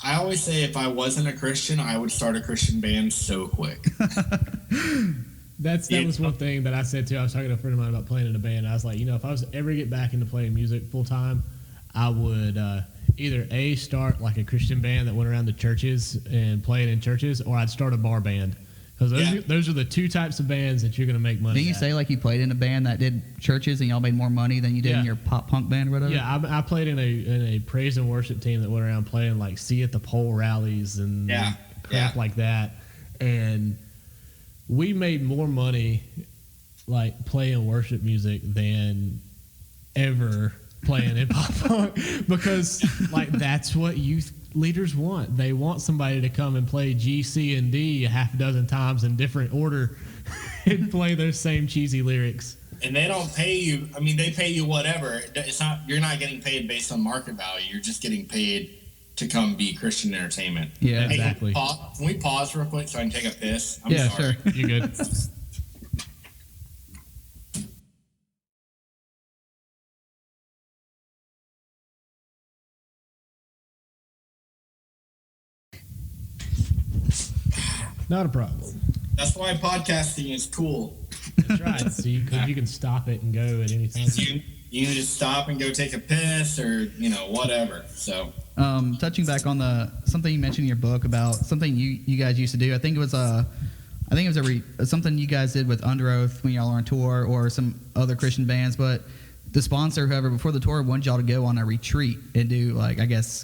I always say if I wasn't a Christian, I would start a Christian band so quick. That was one thing that I said too. I was talking to a friend of mine about playing in a band. I was like, if I was ever get back into playing music full time, I would either start a Christian band that went around the churches and played in churches, or I'd start a bar band. Because those are the two types of bands that you're going to make money. Didn't you say you played in a band that did churches and y'all made more money than you did in your pop punk band or whatever? Yeah, I played in a praise and worship team that went around playing See at the Pole rallies and crap like that. And we made more money playing worship music than ever playing in pop punk, because that's what youth leaders want. They want somebody to come and play G, C, and D a half a dozen times in different order and play those same cheesy lyrics. And they don't pay you. I mean, they pay you whatever. It's not. You're not getting paid based on market value. You're just getting paid to come be Christian entertainment. Yeah, exactly. Can we pause real quick so I can take a piss? I'm sorry. Sure. You're good. Not a problem. That's why podcasting is cool. That's right. So you can stop it and go at any time. You can just stop and go take a piss or whatever. So touching back on something you mentioned in your book about something you guys used to do. I think it was something you guys did with Under Oath when y'all were on tour, or some other Christian bands. But the sponsor, whoever, before the tour, wanted y'all to go on a retreat and do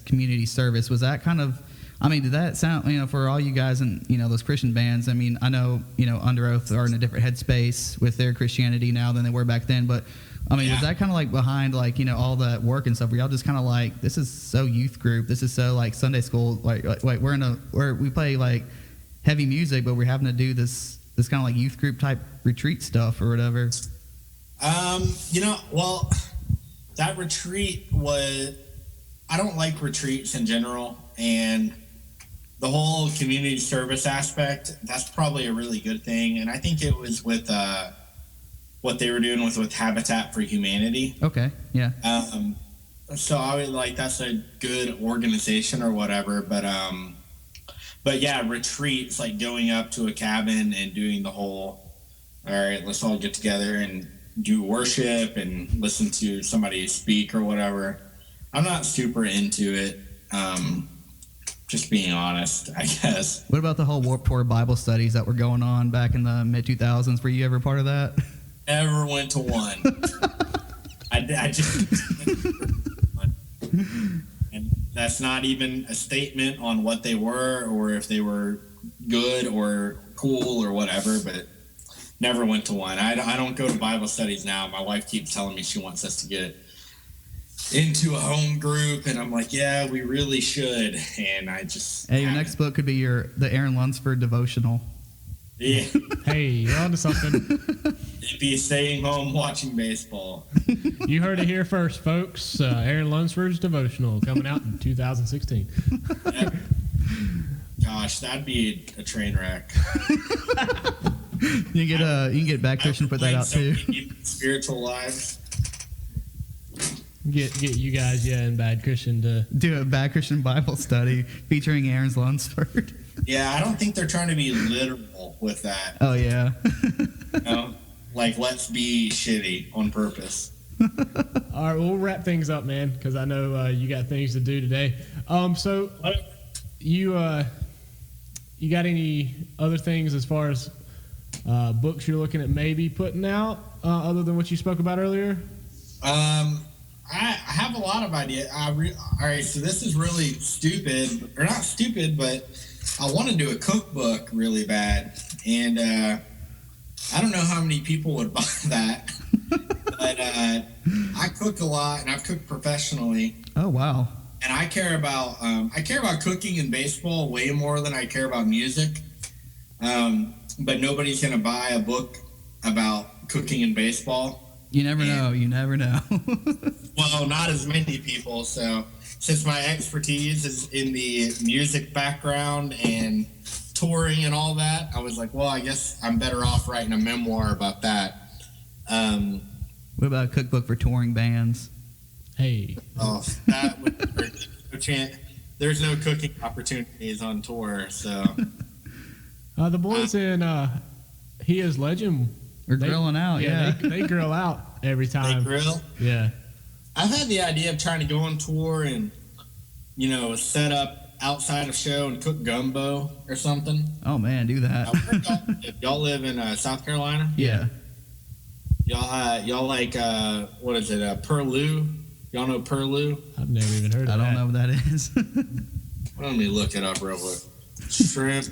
community service. Was that kind of? I mean, did that sound, for all you guys and, those Christian bands? I mean, I know, Under Oath are in a different headspace with their Christianity now than they were back then. But, I mean, was that kind of behind, all that work and stuff? Were y'all just kind of this is so youth group. This is so, Sunday school. We play, heavy music, but we're having to do this kind of, youth group type retreat stuff or whatever. Well, that retreat was... I don't like retreats in general, and the whole community service aspect, that's probably a really good thing. And I think it was with what they were doing with Habitat for Humanity. Okay, yeah. So I would that's a good organization or whatever. But yeah, retreats, going up to a cabin and doing the whole, all right, let's all get together and do worship and listen to somebody speak or whatever. I'm not super into it. Just being honest, I guess. What about the whole Warped Tour Bible studies that were going on back in the mid 2000s? Were you ever part of that? Never went to one. I just and that's not even a statement on what they were or if they were good or cool or whatever, but never went to one. I don't go to Bible studies now. My wife keeps telling me she wants us to get into a home group, and I'm like, yeah, we really should. And I just Hey, your next book could be the Aaron Lunsford devotional. Yeah. Hey, you're onto something. It'd be staying home watching baseball. You heard it here first, folks. Aaron Lunsford's devotional coming out in 2016. Gosh, that'd be a train wreck. You can get Bad Christian put that out too. Spiritual lives. Get you guys, in Bad Christian to Do a Bad Christian Bible study featuring Aaron Lunsford. Yeah, I don't think they're trying to be literal with that. Oh yeah. You know? Like, let's be shitty on purpose. All right, we'll wrap things up, man, because I know you got things to do today. So you got any other things as far as books you're looking at maybe putting out other than what you spoke about earlier? I have a lot of ideas. All right, so this is really stupid, or not stupid, but I want to do a cookbook really bad, and I don't know how many people would buy that, but I cook a lot, and I've cooked professionally. Oh wow. And I care about cooking and baseball way more than I care about music. But nobody's gonna buy a book about cooking and baseball. You never know. You never know. Well, not as many people. So since my expertise is in the music background and touring and all that, I was like, well, I guess I'm better off writing a memoir about that. What about a cookbook for touring bands? Hey. Oh, that would be no chance. There's no cooking opportunities on tour, so. The boys in He Is Legend. We're grilling out, yeah. They grill out every time. They grill? Yeah. I've had the idea of trying to go on tour and, set up outside of show and cook gumbo or something. Oh, man, do that. Y'all live in South Carolina? Yeah. Y'all like, what is it, Perlou? Y'all know Perlou? I've never even heard of that. I don't know what that is. Let me look it up real quick. Shrimp.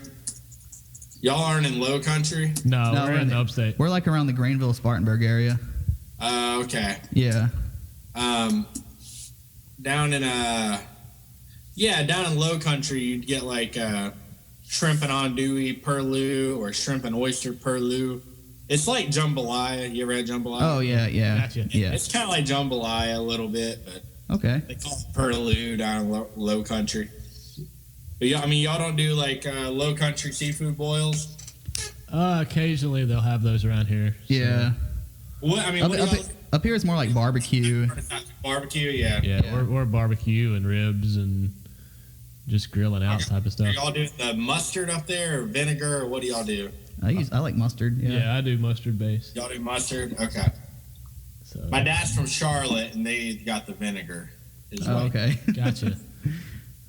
Y'all aren't in Low Country? No, we're in the upstate. We're like around the Greenville, Spartanburg area. Okay. Yeah. Down in Low Country, you'd get like shrimp and andouille Perlou or shrimp and oyster Perlou. It's like jambalaya. You ever had jambalaya? Oh yeah. Gotcha. Yeah. It's kind of like jambalaya a little bit, but Okay. they call it Perlou down in Low Country. But y'all don't do like Low Country seafood boils? Occasionally they'll have those around here. So. Yeah. What do Up here it's more like barbecue. barbecue? Yeah. Yeah, we're barbecue and ribs and just grilling out type of Do stuff. y'all do the mustard up there or vinegar, or what do y'all do? I like mustard. Yeah, I do mustard base. Y'all do mustard? Okay. So. My dad's from Charlotte, and they got the vinegar. Oh, okay. Gotcha.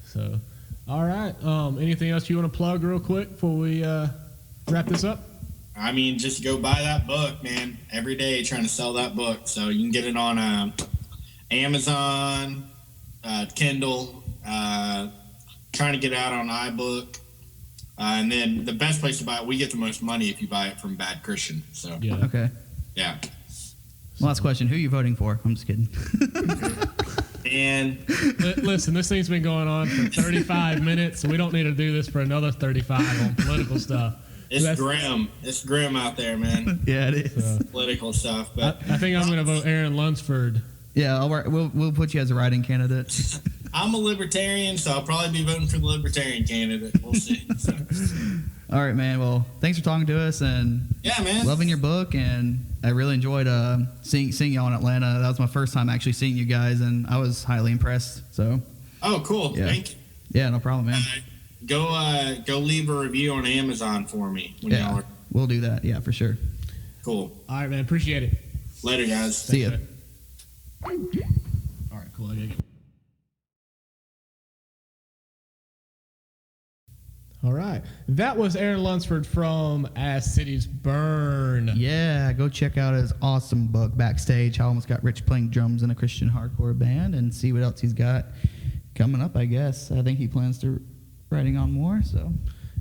So, all right. Anything else you want to plug real quick before we wrap this up? I mean, just go buy that book, man. Every day trying to sell that book. So you can get it on Amazon, Kindle, trying to get it out on iBook. And then the best place to buy it, we get the most money if you buy it from Bad Christian. So, Yeah. Okay. yeah. Last question. Who are you voting for? I'm just kidding. And Listen, this thing's been going on for 35 minutes, so we don't need to do this for another 35 on political stuff. it's grim. It's grim out there, man. Yeah, it is. Political stuff. But I think I'm going to vote Aaron Lunsford. Yeah, we'll put you as a writing candidate. I'm a libertarian, so I'll probably be voting for the libertarian candidate. We'll see. So, All right, man. Well, thanks for talking to us and yeah, man. loving your book. And I really enjoyed seeing y'all in Atlanta. That was my first time actually seeing you guys, and I was highly impressed. So. Oh, cool. Yeah. Thank you. Yeah, no problem, man. Go leave a review on Amazon for me when y'all Yeah, are we'll do that. Yeah, for sure. cool. All right, man. Appreciate it. Later, guys. See ya. All right, cool. I gotta get... All right. That was Aaron Lunsford from As Cities Burn. Yeah, go check out his awesome book, Backstage, How I Almost Got Rich Playing Drums in a Christian Hardcore Band, and see what else he's got coming up, I guess. I think he plans to writing on more, so.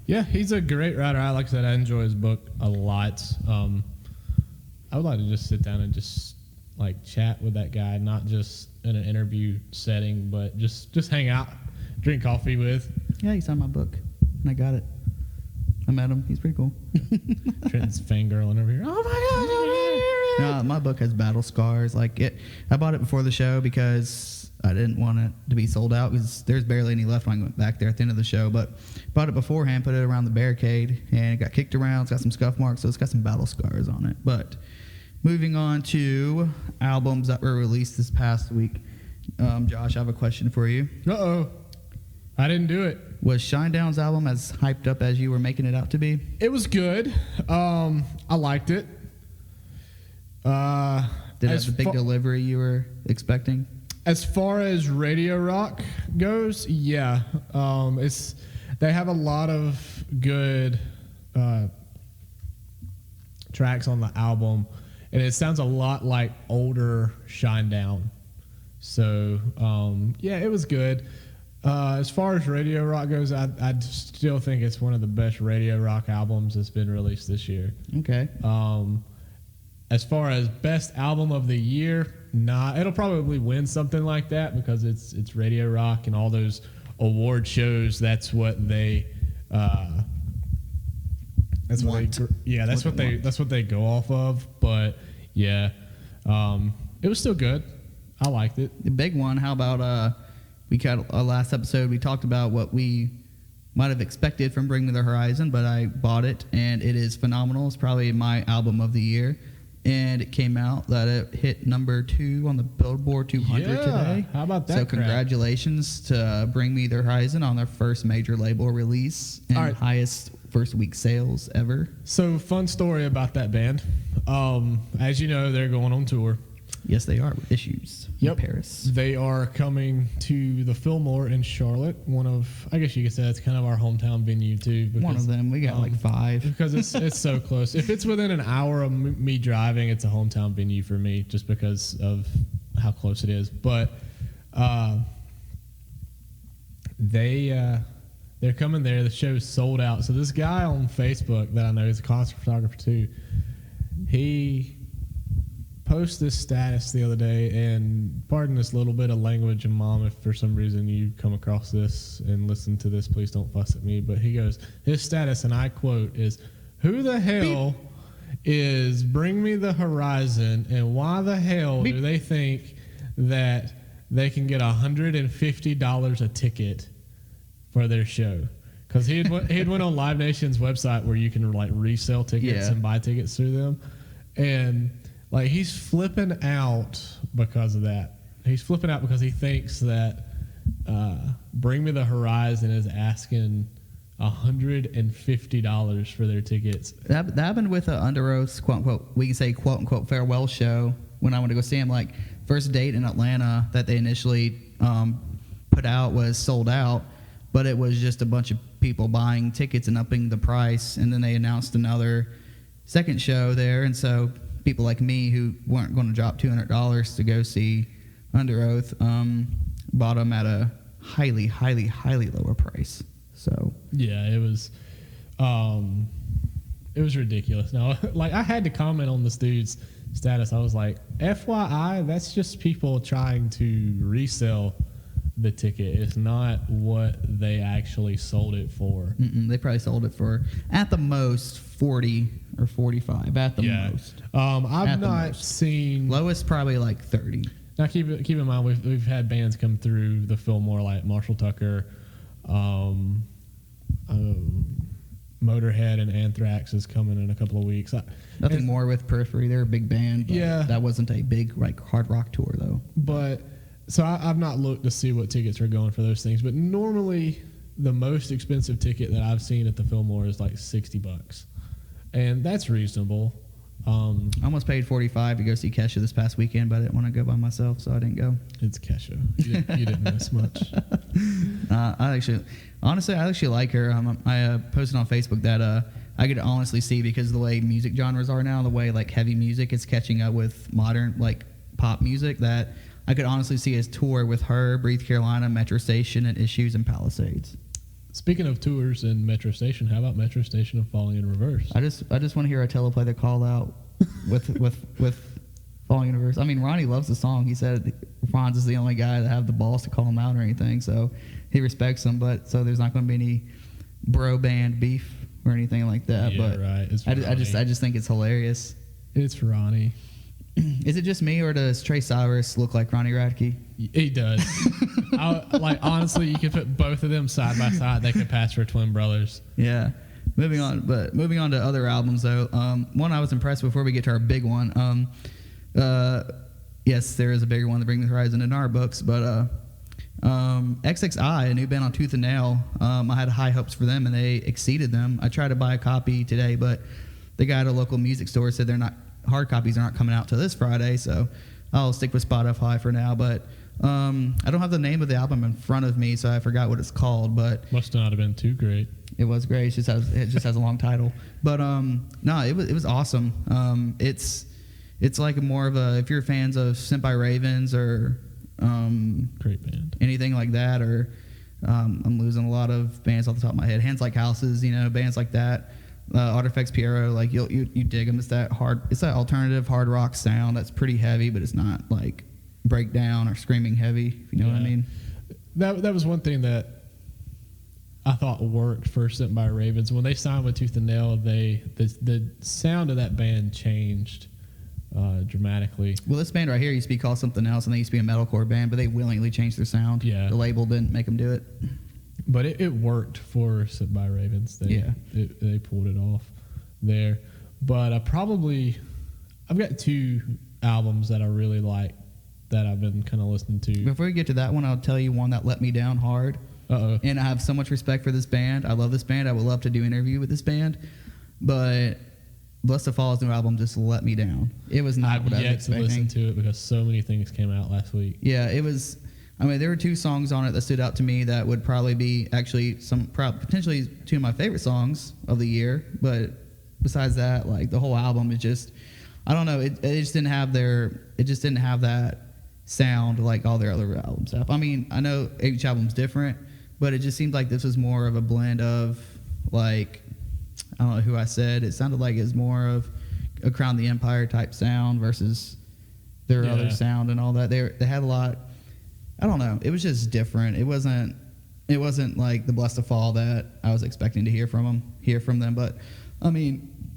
Yeah, he's a great writer. Like I said, I enjoy his book a lot. I would like to just sit down and just like chat with that guy, not just in an interview setting, but just hang out, drink coffee with. Yeah, he signed my book, and I got it. I met him. He's pretty cool. Trenton's fangirling over here. Oh my God! My book has battle scars. I bought it before the show because I didn't want it to be sold out because there's barely any left when I went back there at the end of the show. But bought it beforehand, put it around the barricade, and it got kicked around. It's got some scuff marks, so it's got some battle scars on it. But moving on to albums that were released this past week. Josh, I have a question for you. Uh-oh. I didn't do it. Was Shinedown's album as hyped up as you were making it out to be? It was good. I liked it. Did it have the big delivery you were expecting? As far as radio rock goes, yeah. They have a lot of good tracks on the album, and it sounds a lot like older Shinedown. So, yeah, it was good. As far as radio rock goes, I still think it's one of the best radio rock albums that's been released this year. Okay. As far as best album of the year, it'll probably win something like that because it's radio rock and all those award shows. That's what they. That's what they go off of. But yeah, it was still good. I liked it. The big one. How about we got a last episode? We talked about what we might have expected from Bring Me the Horizon, but I bought it and it is phenomenal. It's probably my album of the year. And it came out that it hit number 2 on the Billboard 200 today. How about that? So congratulations to Bring Me the Horizon on their first major label release and highest first week sales ever. So fun story about that band. As you know, they're going on tour. Yes, they are with Issues in Paris. They are coming to the Fillmore in Charlotte. I guess you could say that's kind of our hometown venue too. Because, one of them. We got like 5. Because it's so close. If it's within an hour of me driving, it's a hometown venue for me just because of how close it is. But they're coming there. The show's sold out. So this guy on Facebook that I know is a concert photographer too, he posted this status the other day, and pardon this little bit of language, and Mom, if for some reason you come across this and listen to this, please don't fuss at me. But he goes, his status, and I quote, is, "Who the hell is Bring Me the Horizon, and why the hell do they think that they can get $150 a ticket for their show?" Because he had went on Live Nation's website where you can like resell tickets and buy tickets through them, and like he's flipping out because of that. He's flipping out because he thinks that Bring Me the Horizon is asking $150 for their tickets. That happened with Under Oath's quote unquote, we can say quote unquote farewell show when I went to go see him. Like first date in Atlanta that they initially put out was sold out, but it was just a bunch of people buying tickets and upping the price, and then they announced another second show there, and so people like me who weren't going to drop $200 to go see Under Oath bought them at a highly, highly, highly lower price. So yeah, it was ridiculous. Now, like I had to comment on this dude's status. I was like, FYI, that's just people trying to resell the ticket. It's not what they actually sold it for. They probably sold it for at the most 40 or 45 at the most. I've not seen lowest probably like 30. Now keep in mind we've had bands come through the Fillmore like Marshall Tucker, Motorhead and Anthrax is coming in a couple of weeks. Nothing more with Periphery. They're a big band. But that wasn't a big like hard rock tour though. But so I've not looked to see what tickets are going for those things, but normally the most expensive ticket that I've seen at the Fillmore is like $60, and that's reasonable. I almost paid $45 to go see Kesha this past weekend, but I didn't want to go by myself, so I didn't go. It's Kesha. You didn't miss much. I actually like her. I posted on Facebook that I could honestly see, because of the way music genres are now, the way like heavy music is catching up with modern like pop music, that I could honestly see his tour with her, Breathe Carolina, Metro Station, and Issues and Palisades. Speaking of tours in Metro Station, how about Metro Station of Falling in Reverse? I just want to hear Attila play the call out with Falling in Reverse. I mean, Ronnie loves the song. He said Franz is the only guy that have the balls to call him out or anything, so he respects him. But so there's not going to be any bro band beef or anything like that. Yeah, but right. It's I just think it's hilarious. It's Ronnie. Is it just me, or does Trey Cyrus look like Ronnie Radke? He does. Honestly, you could put both of them side by side. They could pass for twin brothers. Yeah. Moving on to other albums, though. One I was impressed with before we get to our big one. Yes, there is a bigger one, the Bring the Horizon in our books, but XXI, a new band on Tooth and Nail, I had high hopes for them, and they exceeded them. I tried to buy a copy today, but the guy at a local music store said hard copies aren't coming out till this Friday, so I'll stick with Spotify for now. But I don't have the name of the album in front of me, so I forgot what it's called. But must not have been too great. It was great. It just has a long title. But no, it was awesome. It's like more of a, if you're fans of Sent by Ravens or great band, anything like that, or I'm losing a lot of bands off the top of my head. Hands Like Houses, bands like that. Artifacts Piero, like you dig them. It's that alternative hard rock sound that's pretty heavy, but it's not like breakdown or screaming heavy, if you know what I mean. That was one thing that I thought worked for Sent by Ravens. When they signed with Tooth and Nail, the sound of that band changed dramatically. Well, this band right here used to be called something else, and they used to be a metalcore band, but they willingly changed their sound. Yeah, the label didn't make them do it. But it worked for Sent by Ravens. They pulled it off there. But I've got two albums that I really like that I've been kind of listening to. Before we get to that one, I'll tell you one that let me down hard. Uh-oh. And I have so much respect for this band. I love this band. I would love to do an interview with this band. But Blessed to Fall's new album just let me down. It was not what I was expecting. I've yet to listen to it because so many things came out last week. Yeah, it was. I mean, there were two songs on it that stood out to me that would probably be actually potentially two of my favorite songs of the year. But besides that, like the whole album is just, I don't know. It just didn't have that sound like all their other albums have. I mean, I know each album's different, but it just seemed like this was more of a blend of like, I don't know who I said. It sounded like it was more of a Crown the Empire type sound versus their other sound and all that. They had a lot. I don't know. It was just different. It wasn't like the Blessed to Fall that I was expecting to hear from them. But I mean,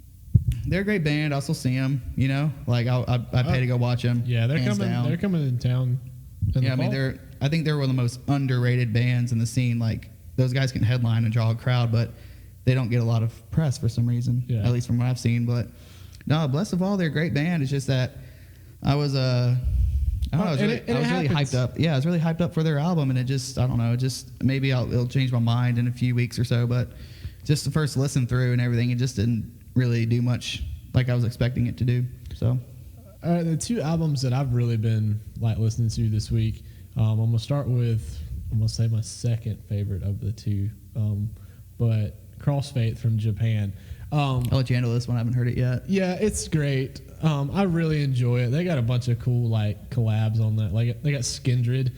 they're a great band. I'll still see them. Like I pay to go watch them. Yeah, they're coming. Down. They're coming in town. I mean, I think they're one of the most underrated bands in the scene. Like those guys can headline and draw a crowd, but they don't get a lot of press for some reason. Yeah. At least from what I've seen. But no, Blessed to Fall, they're a great band. It's just that I was I was really hyped up. Yeah, I was really hyped up for their album, and it just, I don't know, maybe it'll change my mind in a few weeks or so. But just the first listen through and everything, it just didn't really do much like I was expecting it to do. So, the two albums that I've really been like listening to this week, I'm gonna start with, I'm gonna say my second favorite of the two, but Crossfaith from Japan. I'll let you handle this one. I haven't heard it yet. Yeah, it's great. I really enjoy it. They got a bunch of cool like collabs on that. Like they got Skindred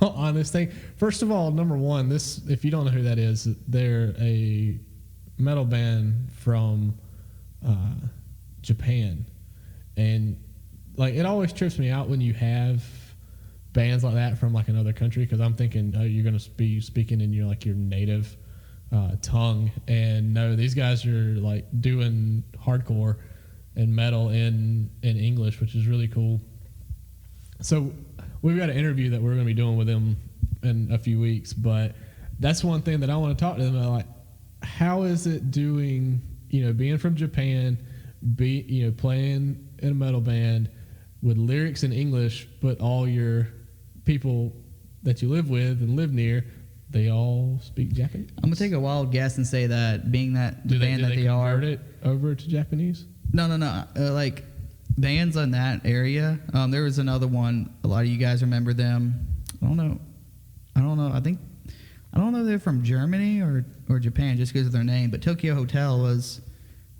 on this thing. First of all, number one, this, if you don't know who that is, they're a metal band from Japan, and like it always trips me out when you have bands like that from like another country, because I'm thinking, oh, you're gonna be speaking in your native tongue, and no, these guys are like doing hardcore and metal in English, which is really cool. So we've got an interview that we're going to be doing with them in a few weeks, but that's one thing that I want to talk to them about. Like, how is it doing, being from Japan, playing in a metal band with lyrics in English, but all your people that you live with and live near, they all speak Japanese? I'm gonna take a wild guess and say that being that the band that they are, convert it over to Japanese. No. Like bands in that area. There was another one. A lot of you guys remember them. I don't know. I don't know if they're from Germany or Japan just because of their name. But Tokyo Hotel was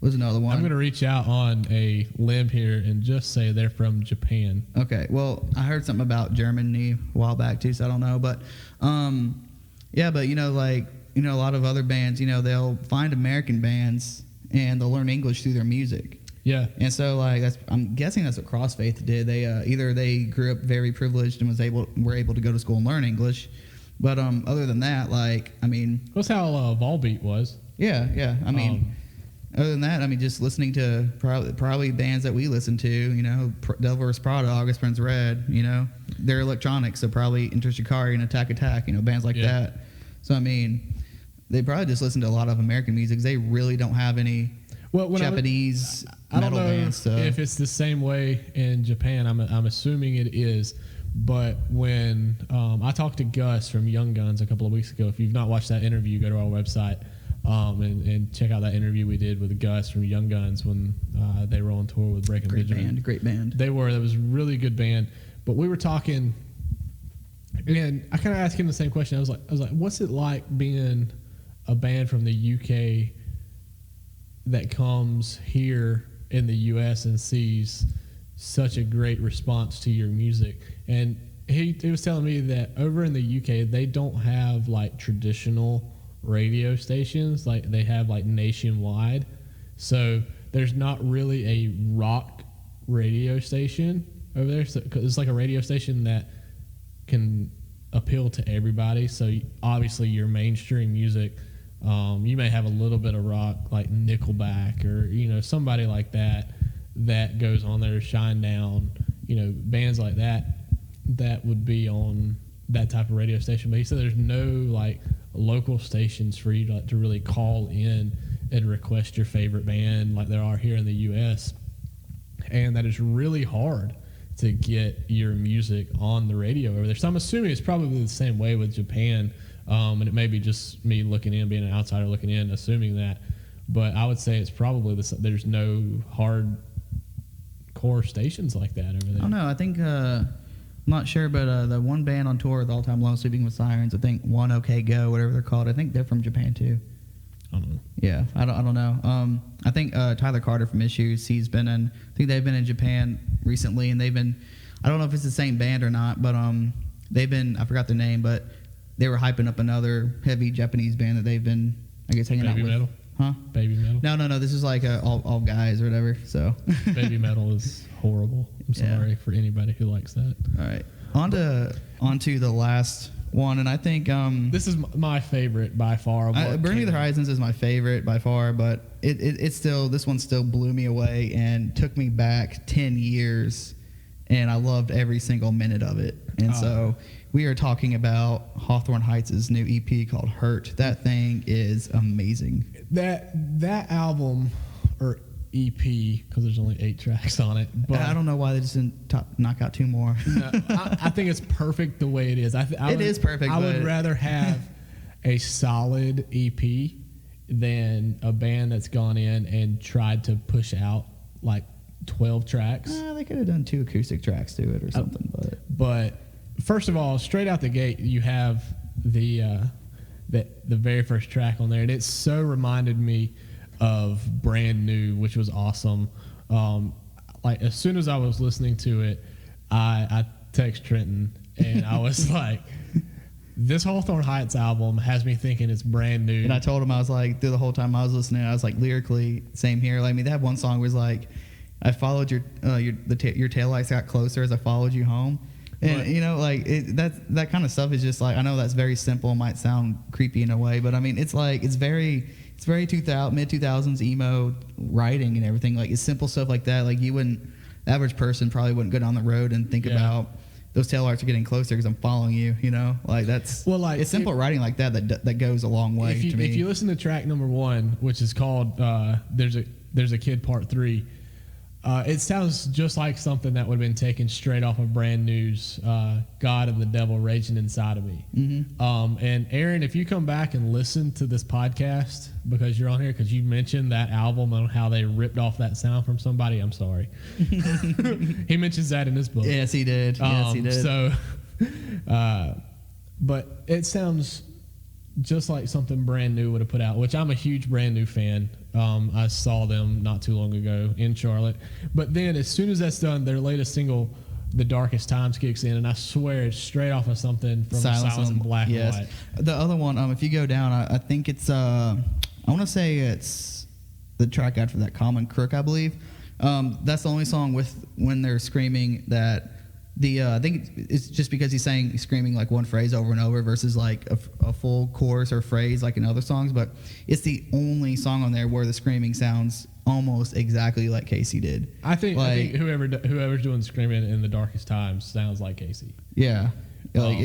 another one. I'm going to reach out on a limb here and just say they're from Japan. Okay. Well, I heard something about Germany a while back too, so I don't know. But yeah. But a lot of other bands, they'll find American bands and they'll learn English through their music. Yeah. And so I'm guessing that's what Crossfaith did. They either they grew up very privileged and were able to go to school and learn English, but other than that, That's how Volbeat was. Yeah. Other than that, just listening to probably bands that we listen to, Devil Wears Prada, August Burns Red, they're electronic, so probably Enter Shikari and Attack, bands like that. So they probably just listen to a lot of American music. 'Cause they really don't have any Japanese metal bands. I don't know if it's the same way in Japan. I'm assuming it is. But when I talked to Gus from Young Guns a couple of weeks ago, if you've not watched that interview, go to our website and check out that interview we did with Gus from Young Guns when they were on tour with Breaking Benjamin. Great band. That was a really good band. But we were talking, and I kind of asked him the same question. I was like, what's it like being a band from the UK that comes here in the US and sees such a great response to your music? And he was telling me that over in the UK they don't have like traditional radio stations like they have like nationwide, so there's not really a rock radio station over there. So it's like a radio station that can appeal to everybody. So obviously your mainstream music, you may have a little bit of rock like Nickelback or somebody like that goes on there, Shine Down, bands like that would be on that type of radio station. But he said there's no like local stations for you to really call in and request your favorite band like there are here in the US, and that is really hard to get your music on the radio over there. So I'm assuming it's probably the same way with Japan, and it may be just me looking in, being an outsider looking in, assuming that, but I would say it's probably there's no hard core stations like that over there. I don't know. I think I'm not sure, but the one band on tour with All Time Low, Sleeping with Sirens, I think One OK Go, whatever they're called, I think they're from Japan too. I don't know. Yeah, I don't know. I think Tyler Carter from Issues, I think they've been in Japan recently, and they've been, I don't know if it's the same band or not, but they've been, I forgot their name, but they were hyping up another heavy Japanese band that they've been, I guess, hanging out with. Baby Metal? Huh? Baby Metal? No. This is like all guys or whatever. So Baby Metal is horrible. I'm sorry for anybody who likes that. All right. On to the last one, and I think this is my favorite by far. Burn Me the Horizons is my favorite by far, but it's still, this one still blew me away and took me back 10 years, and I loved every single minute of it. And so we are talking about Hawthorne Heights' new EP called Hurt. That thing is amazing. That album, or EP, because there's only 8 tracks on it. But I don't know why they just didn't knock out 2 more. No, I think it's perfect the way it is. It is perfect. I would rather have a solid EP than a band that's gone in and tried to push out like 12 tracks. They could have done 2 acoustic tracks to it or something. But first of all, straight out the gate, you have the very first track on there, and it so reminded me of Brand New, which was awesome. Like as soon as I was listening to it, I text Trenton and I was like, this Hawthorne Heights album has me thinking it's brand new. And I told him, I was like, through the whole time I was listening, I was like, lyrically, same here. Like, I mean, they have one song where it's like, I followed your taillights got closer as I followed you home. And, right. That kind of stuff is just like, I know that's very simple, might sound creepy in a way, but I mean, it's like, it's very mid-2000s emo writing and everything. Like, it's simple stuff like that. Like, the average person probably wouldn't go down the road and think about those taillights are getting closer because I'm following you, Like, that's, it's simple writing like that goes a long way to me. If you listen to track number 1, which is called There's a Kid Part 3, It sounds just like something that would have been taken straight off of Brand New's God and the Devil Raging Inside of Me. And Aaron, if you come back and listen to this podcast because you're on here, because you mentioned that album and how they ripped off that sound from somebody, I'm sorry. He mentions that in his book. Yes, he did. Yes, he did. So, but it sounds just like something Brand New would have put out, which I'm a huge Brand New fan. I saw them not too long ago in Charlotte. But then as soon as that's done, their latest single, The Darkest Times, kicks in, and I swear it's straight off of something from Silence in Black and White. The other one, if you go down, I think it's, I want to say it's the track after that, Common Crook, I believe. That's the only song with when they're screaming that. I think it's just because he's screaming like one phrase over and over versus like a full chorus or phrase like in other songs. But it's the only song on there where the screaming sounds almost exactly like Casey did. I think whoever's doing the screaming in The Darkest Times sounds like Casey. Yeah, like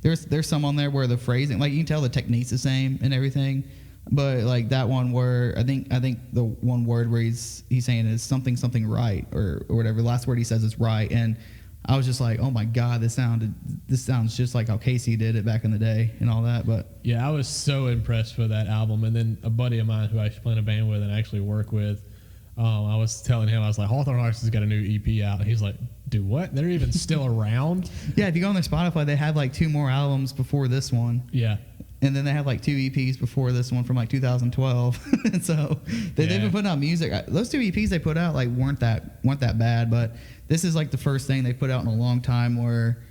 there's some on there where the phrasing, like you can tell the technique's the same and everything. But like that one where I think the one word where he's saying is something right or whatever. The last word he says is right, and I was just like, oh my God, this sounds just like how Casey did it back in the day and all that. But yeah, I was so impressed with that album. And then a buddy of mine who I used to play in a band with and actually work with, I was telling him, I was like, Hawthorne Heights has got a new EP out. And he's like, dude, what? They're even still around? Yeah, if you go on their Spotify, they have like 2 more albums before this one. Yeah. And then they have like 2 EPs before this one from like 2012. And so they've been putting out music. Those 2 EPs they put out like weren't that bad, but this is like the first thing they put out in a long time where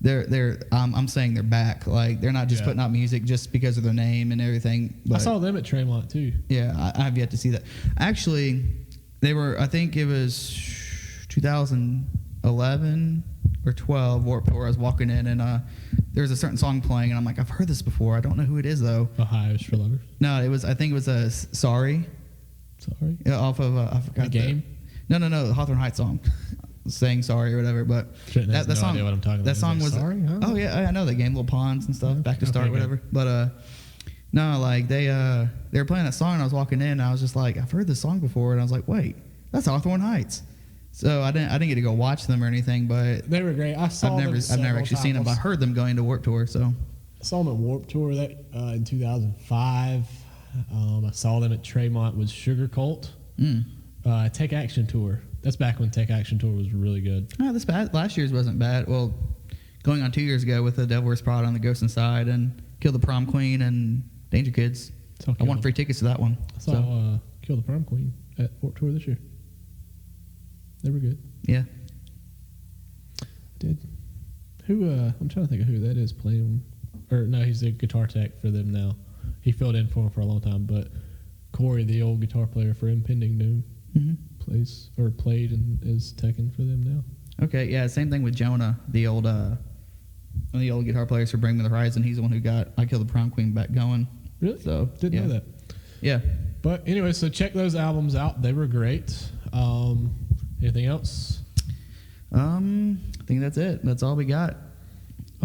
they're I'm saying they're back. Like they're not just putting out music just because of their name and everything. But, I saw them at Tremont too. Yeah, I have yet to see that. Actually, they were, I think it was 2011 or 12 Warped Tour. I was walking in and there was a certain song playing and I'm like, I've heard this before. I don't know who it is though. Ohio's for Lovers. No, I think it was a Sorry. Sorry. Yeah, off of I forgot the game. No, the Hawthorne Heights song. Saying sorry or whatever, but that song, idea what I'm talking about. That song was sorry, huh? Oh yeah, I know that game, Little Ponds and stuff, Back to Start, whatever. But no, like they were playing that song and I was walking in and I was just like, I've heard this song before, and I was like, wait, that's Hawthorne Heights. So I didn't get to go watch them or anything, but they were great. I've never actually seen them, but I heard them going to Warped Tour. So I saw them at Warped Tour in 2005. I saw them at Tremont with Sugar Cult. Take Action Tour. That's back when Take Action Tour was really good. No, last year's wasn't bad. Well, going on 2 years ago with the Devil Wears Prada on the Ghost Inside and Kill the Prom Queen and Danger Kids. I won free tickets to that one. I saw Kill the Prom Queen at Warped Tour this year. They were good. Yeah. Did who? I'm trying to think of who that is playing. Or no, he's the guitar tech for them now. He filled in for them for a long time. But Corey, the old guitar player for Impending Doom, played and is teching for them now. Okay, yeah, same thing with Jonah, the old one of the old guitar players for Bring Me the Horizon. He's the one who got I Killed the Prom Queen back going. Really? So didn't know that. Yeah. But anyway, so check those albums out. They were great. Anything else? I think that's it. That's all we got.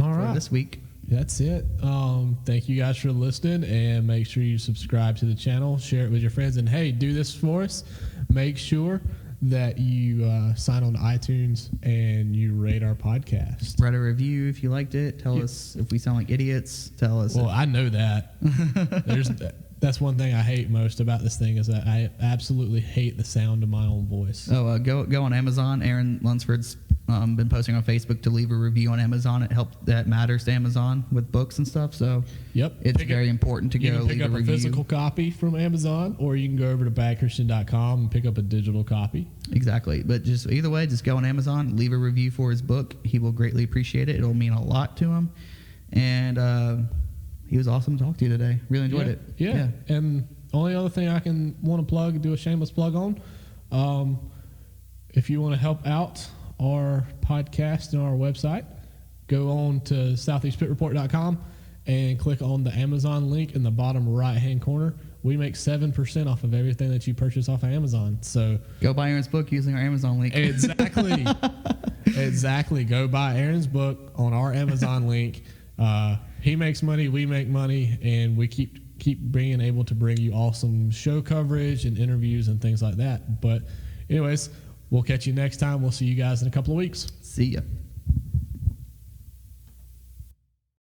All right. This week. That's it. Thank you guys for listening, and make sure you subscribe to the channel, share it with your friends, and hey, do this for us. Make sure that you sign on to iTunes and you rate our podcast. Write a review if you liked it. Tell us if we sound like idiots. Tell us. Well, I know that. That's one thing I hate most about this thing is that I absolutely hate the sound of my own voice. Oh, go on Amazon. Aaron Lunsford's been posting on Facebook to leave a review on Amazon. That matters to Amazon with books and stuff. So yep, it's very important to go leave a review. You can pick up a physical copy from Amazon, or you can go over to badchristian.com and pick up a digital copy. Exactly. But just either way, just go on Amazon, leave a review for his book. He will greatly appreciate it. It'll mean a lot to him. And he was awesome to talk to you today. Really enjoyed it. Yeah. And only other thing I can want to plug, do a shameless plug on, if you want to help out our podcast and our website, go on to southeastpitreport.com and click on the Amazon link in the bottom right-hand corner. We make 7% off of everything that you purchase off of Amazon. So go buy Aaron's book using our Amazon link. Exactly. Exactly. Go buy Aaron's book on our Amazon link. He makes money, we make money, and we keep being able to bring you awesome show coverage and interviews and things like that. But anyways, We'll catch you next time. We'll see you guys in a couple of weeks. See ya.